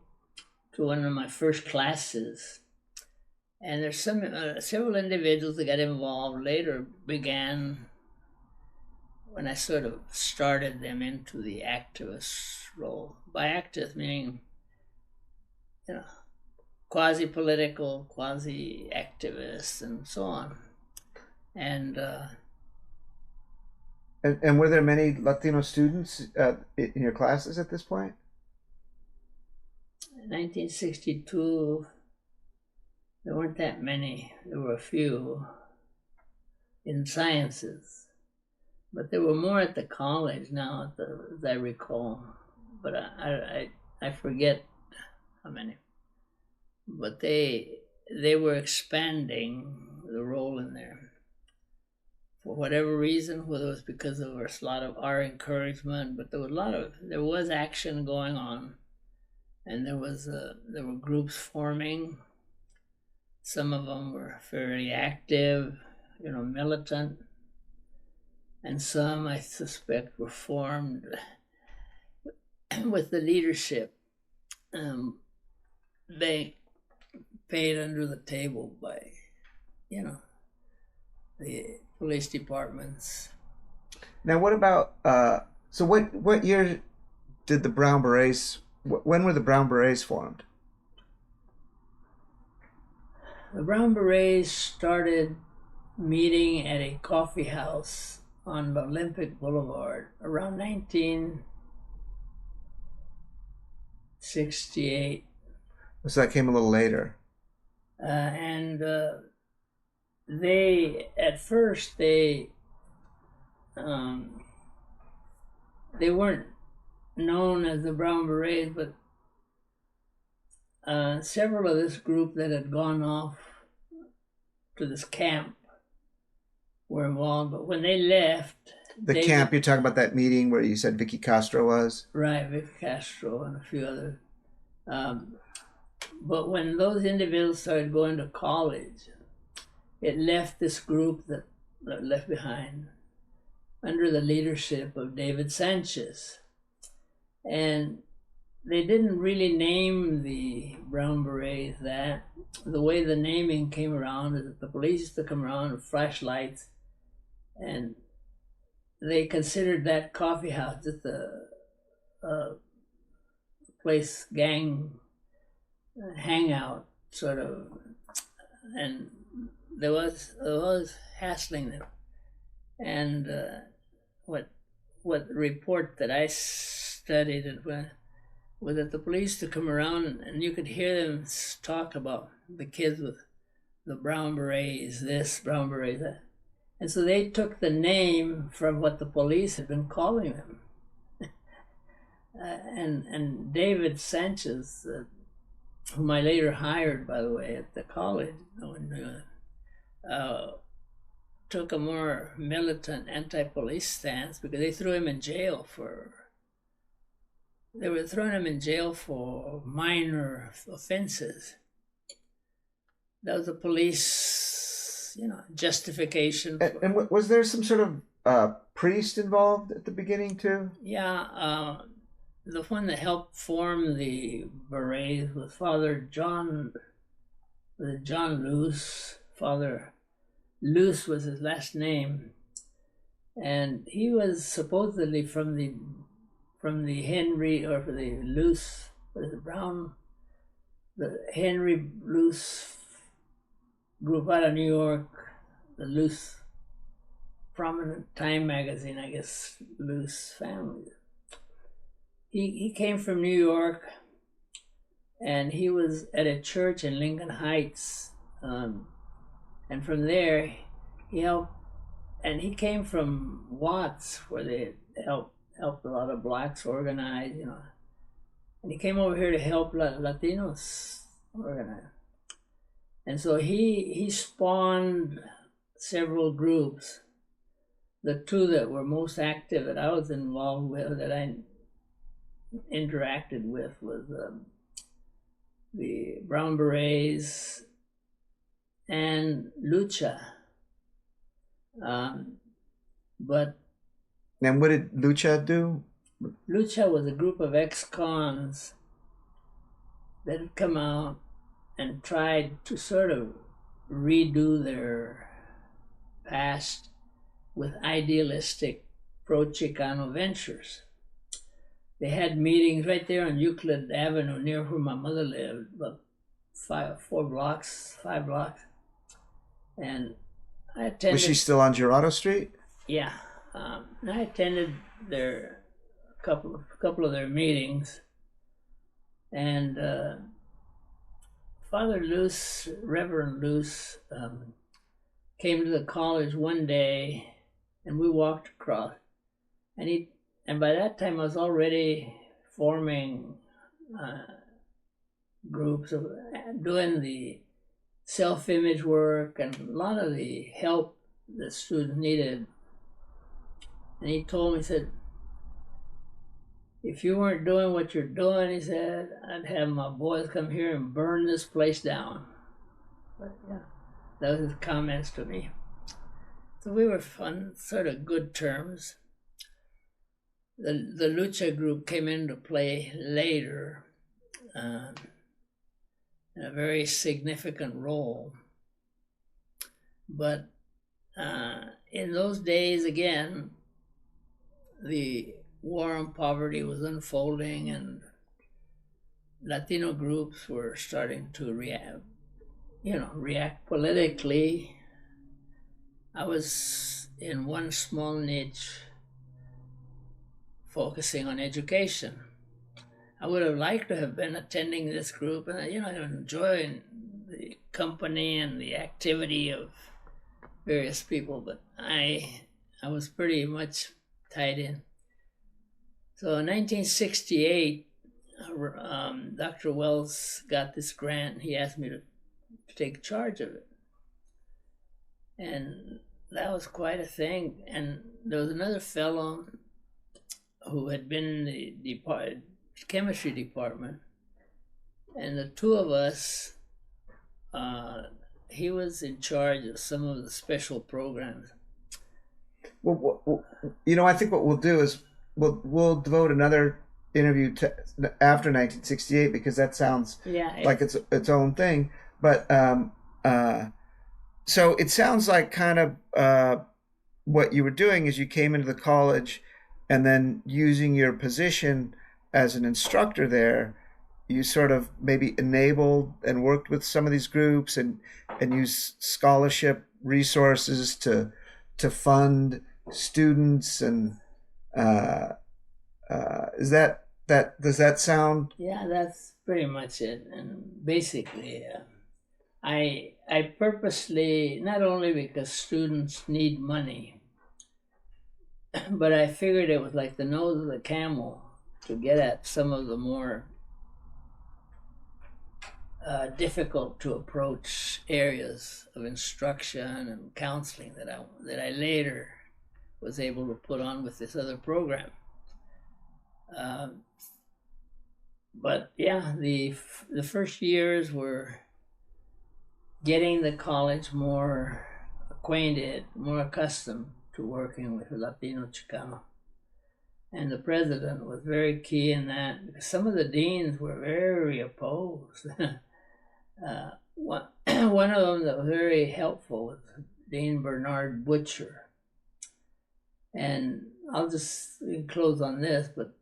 to one of my first classes. And there's several individuals that got involved later began when I sort of started them into the activist role. By activist, meaning, quasi-political, quasi-activists, and so on. And were there many Latino students in your classes at this point? In 1962, there weren't that many. There were a few in sciences, but there were more at the college now, as I recall. But I forget how many. But they were expanding the role in there. For whatever reason, whether it was because of a lot of our encouragement, but there was action going on, and there were groups forming. Some of them were fairly active, militant, and some I suspect were formed with the leadership. They paid under the table by, the police departments. Now, what about so what year did the Brown Berets? When were the Brown Berets formed? The Brown Berets started meeting at a coffee house on Olympic Boulevard around 1968. So that came a little later. And they, at first, they weren't known as the Brown Berets, but several of this group that had gone off to this camp were involved. But when they left, camp, you're talking about that meeting where you said Vicky Castro was? Right, Vicky Castro and a few others. But when those individuals started going to college, it left this group that left behind under the leadership of David Sanchez. And they didn't really name the Brown Berets that. The way the naming came around is that the police used to come around with flashlights, and they considered that coffee house just a place, gang hangout, sort of, and there was hassling them. And what the report that I studied was that the police to come around and you could hear them talk about the kids with the Brown Berets, this Brown Beret, that. And so they took the name from what the police had been calling them. And David Sanchez, whom I later hired, by the way, at the college, took a more militant anti-police stance because they threw him in jail they were throwing him in jail for minor offenses. That was the police, justification. And was there some sort of priest involved at the beginning too? Yeah, the one that helped form the Berets was Father John Luce. Father Luce was his last name. and he was supposedly from the Henry, or for the Luce, what is it, Brown, the Henry Luce group out of New York, the Luce, prominent Time magazine, I guess, Luce family. He came from New York, and he was at a church in Lincoln Heights, and from there he helped, and he came from Watts, where they helped a lot of blacks organize, and he came over here to help Latinos organize. And so he spawned several groups. The two that were most active that I was involved with, that I interacted with, was the Brown Berets and Lucha. But And what did Lucha do? Lucha was a group of ex-cons that had come out and tried to sort of redo their past with idealistic pro-Chicano ventures. They had meetings right there on Euclid Avenue, near where my mother lived, about 5 blocks. And I attended. Was she still on Gerardo Street? Yeah, I attended their couple of their meetings, and Father Luce, Reverend Luce, came to the college one day, and we walked across, and by that time I was already forming groups of doing the self-image work and a lot of the help that students needed. And he told me, he said, if you weren't doing what you're doing, he said, I'd have my boys come here and burn this place down. But yeah, that was his comments to me. So we were on sort of good terms. The Lucha group came into play later in a very significant role. But in those days, again, the war on poverty was unfolding, and Latino groups were starting to react politically. I was in one small niche focusing on education. I would have liked to have been attending this group and, enjoying the company and the activity of various people, but I was pretty much tied in. So in 1968, Dr. Wells got this grant. He asked me to take charge of it. And that was quite a thing. And there was another fellow who had been in the chemistry department. And the two of us, he was in charge of some of the special programs. Well, I think what we'll do is we'll devote another interview to after 1968, because that sounds like its own thing. But so it sounds like kind of what you were doing is you came into the college, and then using your position as an instructor there, you sort of maybe enabled and worked with some of these groups and used scholarship resources to fund students. And does that sound? Yeah, that's pretty much it. And basically, I purposely, not only because students need money, but I figured it was like the nose of the camel to get at some of the more difficult to approach areas of instruction and counseling that I later was able to put on with this other program. But yeah, the first years were getting the college more acquainted, more accustomed to working with Latino Chicano. And the president was very key in that, because some of the deans were very opposed. One of them that was very helpful was Dean Bernard Butcher. And I'll just close on this, but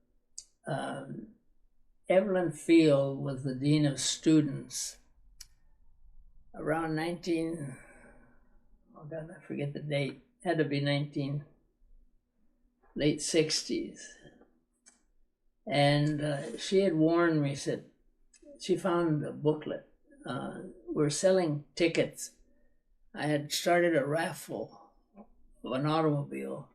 Evelyn Field was the Dean of Students around oh God, I forget the date. Had to be late 60s. And she had warned me, said, she found a booklet. We're selling tickets. I had started a raffle of an automobile,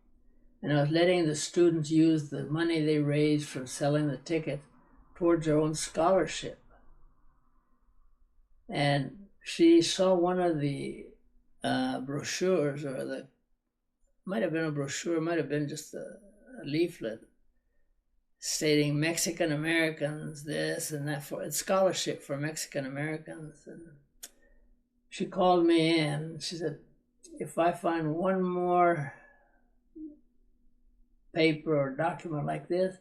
and I was letting the students use the money they raised from selling the tickets towards their own scholarship. And she saw one of the brochures, or might have been a brochure, might have been just a leaflet stating Mexican Americans, this and that, for scholarship for Mexican Americans. And she called me in. She said, if I find one more paper or document like this,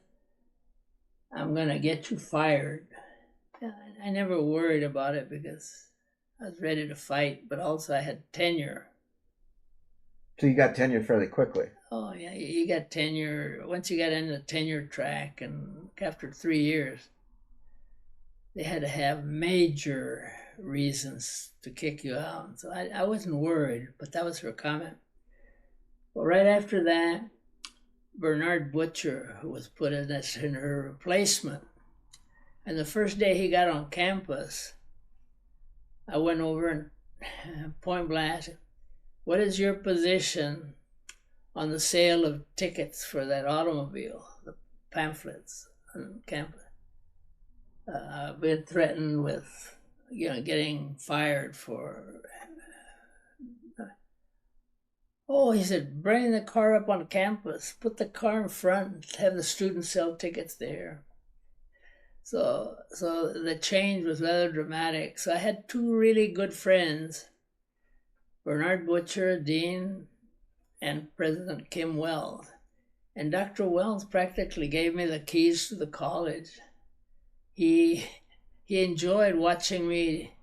I'm going to get you fired. I never worried about it because I was ready to fight, but also I had tenure. So you got tenure fairly quickly. Oh, yeah, you got tenure. Once you got into the tenure track, and after 3 years, they had to have major reasons to kick you out. So I wasn't worried, but that was her comment. Well, right after that, Bernard Butcher, who was put in her replacement, and the first day he got on campus, I went over and point blank, what is your position on the sale of tickets for that automobile, the pamphlets on campus? I've been threatened with, getting fired for. Oh, he said, bring the car up on campus, put the car in front, have the students sell tickets there. So the change was rather dramatic. So I had two really good friends, Bernard Butcher, Dean, and President Kim Wells. And Dr. Wells practically gave me the keys to the college. He enjoyed watching me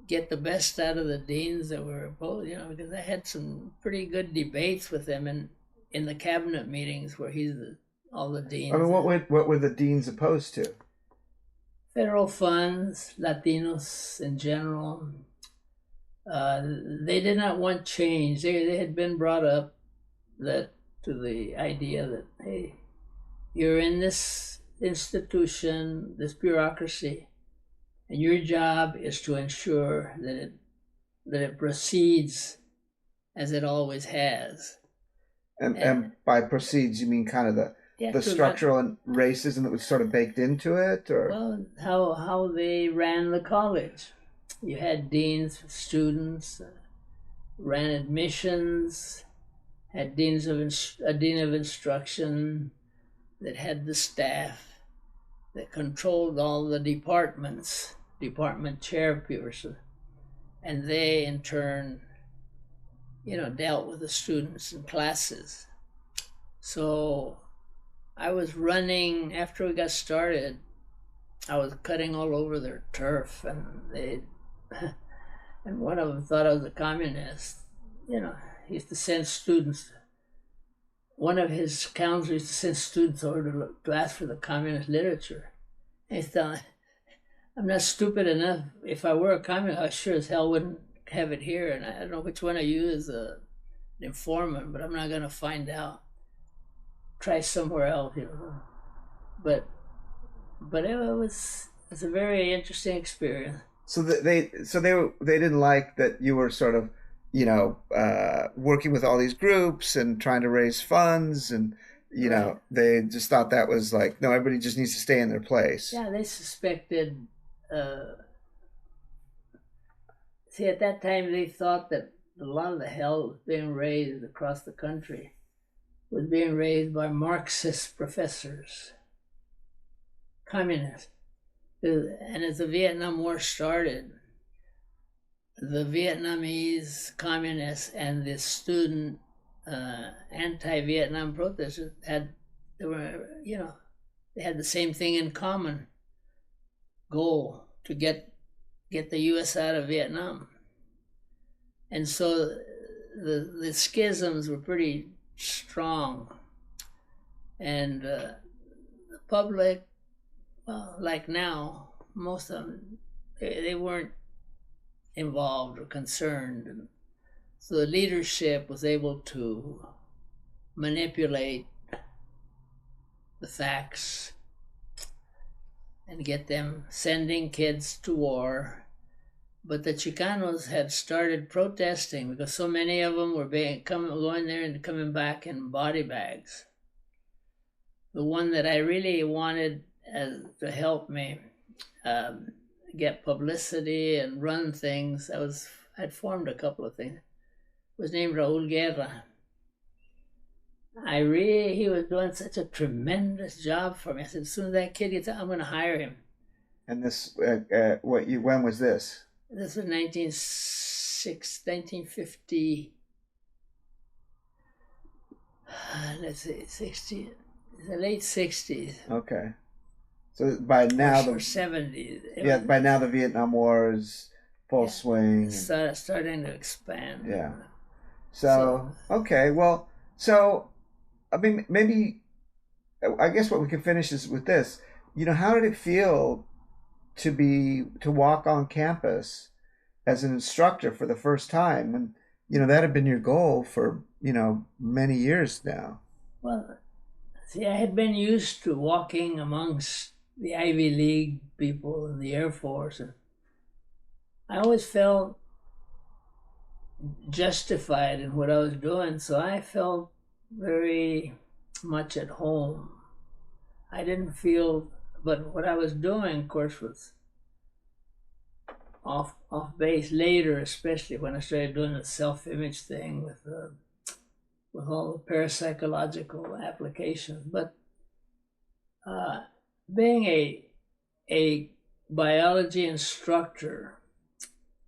get the best out of the deans that were opposed, because I had some pretty good debates with him in the cabinet meetings where he's all the deans. I mean, what were the deans opposed to? Federal funds, Latinos in general. They did not want change. They had been brought up to the idea that, hey, you're in this institution, this bureaucracy, and your job is to ensure that it proceeds as it always has. And by proceeds, you mean kind of the structural and racism that was sort of baked into it, or how they ran the college. You had deans of students, ran admissions, had a dean of instruction that had the staff that controlled all the departments, department chairpersons, and they in turn, dealt with the students and classes. So I was running, after we got started, I was cutting all over their turf, and and one of them thought I was a communist. He used to send students, one of his counselors used to send students over to ask for the communist literature. And he thought, I'm not stupid enough. If I were a communist, I sure as hell wouldn't have it here. And I don't know which one of you is an informant, but I'm not going to find out. Try somewhere else, But it was a very interesting experience. So they didn't like that you were sort of, working with all these groups and trying to raise funds, and Right. they just thought that was like, no, everybody just needs to stay in their place. Yeah, they suspected. See, at that time, they thought that a lot of the hell was being raised across the country was being raised by Marxist professors, communists. And as the Vietnam War started, the Vietnamese communists and the student anti-Vietnam protesters had the same thing in common: goal to get the U.S. out of Vietnam. And so the schisms were pretty strong. And the public, well, like now, most of them, they weren't involved or concerned. And so the leadership was able to manipulate the facts and get them sending kids to war. But the Chicanos had started protesting because so many of them were going there and coming back in body bags. The one that I really wanted to help me get publicity and run things, I'd formed a couple of things. It was named Raul Guerra. He was doing such a tremendous job for me. I said, as soon as that kid gets out, I'm going to hire him. And this, when was this? This was 1950, let's see, 60, the late 60s. Okay. So by now or 70s. By now the Vietnam War is full swing. Starting to expand. Yeah. So, okay, well, so, I mean, maybe, I guess what we can finish is with this. How did it feel to walk on campus as an instructor for the first time when, that had been your goal for, many years now? Well, see, I had been used to walking amongst the Ivy League people in the Air Force, and I always felt justified in what I was doing, so I felt very much at home. I didn't feel, but what I was doing, of course, was off base later, especially when I started doing the self-image thing with all the parapsychological applications. But being a biology instructor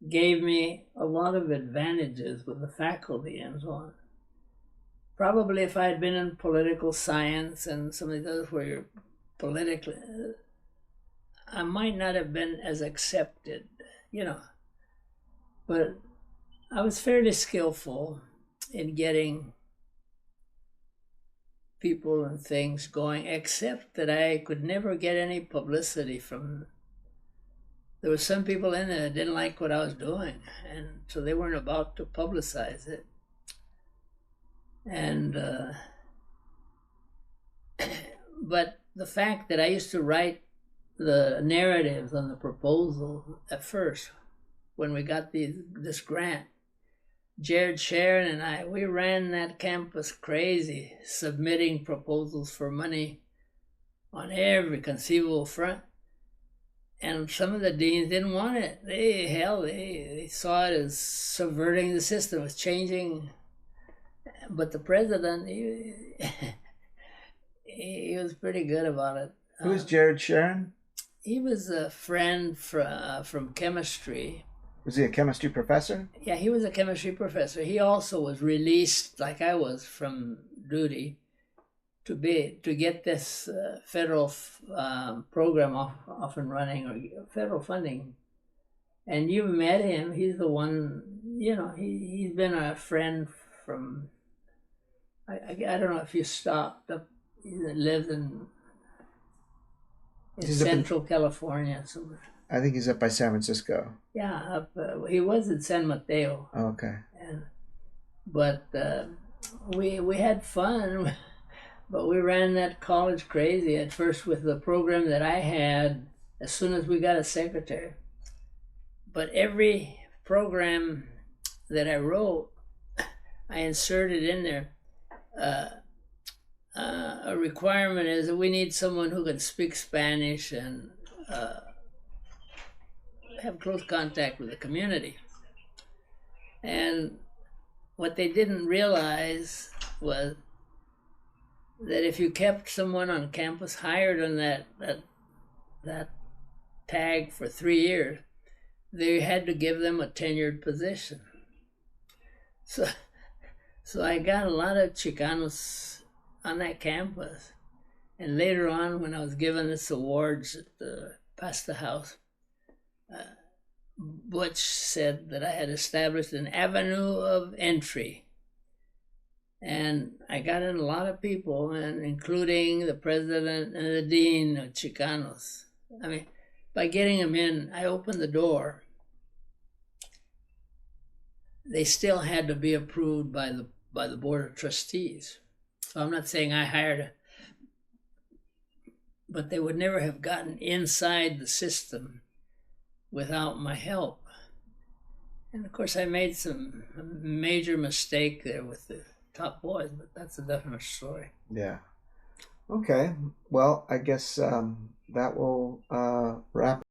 gave me a lot of advantages with the faculty and so on. Probably if I had been in political science and some of the others where you're politically, I might not have been as accepted, But I was fairly skillful in getting people and things going, except that I could never get any publicity from. There were some people in there that didn't like what I was doing, and so they weren't about to publicize it. And but the fact that I used to write the narratives on the proposal at first, when we got this grant, Jared Sharon and we ran that campus crazy, submitting proposals for money on every conceivable front. And some of the deans didn't want it. They saw it as subverting the system, as changing. But the president, he was pretty good about it. Who's Jared Sharon? He was a friend from chemistry. Was he a chemistry professor? Yeah, he was a chemistry professor. He also was released, like I was, from duty to get this federal program off and running, or federal funding. And you met him. He's the one, he's been a friend from, I don't know if you stopped up. He lives in Central California somewhere. I think he's up by San Francisco. Yeah, he was in San Mateo. Oh, okay. But we had fun, but we ran that college crazy at first with the program that I had as soon as we got a secretary. But every program that I wrote, I inserted in there. A requirement is that we need someone who can speak Spanish and have close contact with the community. And what they didn't realize was that if you kept someone on campus hired on that tag for 3 years, they had to give them a tenured position. So I got a lot of Chicanos on that campus. And later on, when I was given this awards at the Pasta House, Butch said that I had established an avenue of entry And I got in a lot of people, and including the president and the dean of Chicanos. I mean, by getting them in, I opened the door. They still had to be approved by the board of trustees. So I'm not saying I hired, but they would never have gotten inside the system without my help. And of course, I made some major mistake there with the top boys, but that's a different story. Yeah. Okay. Well, I guess that will wrap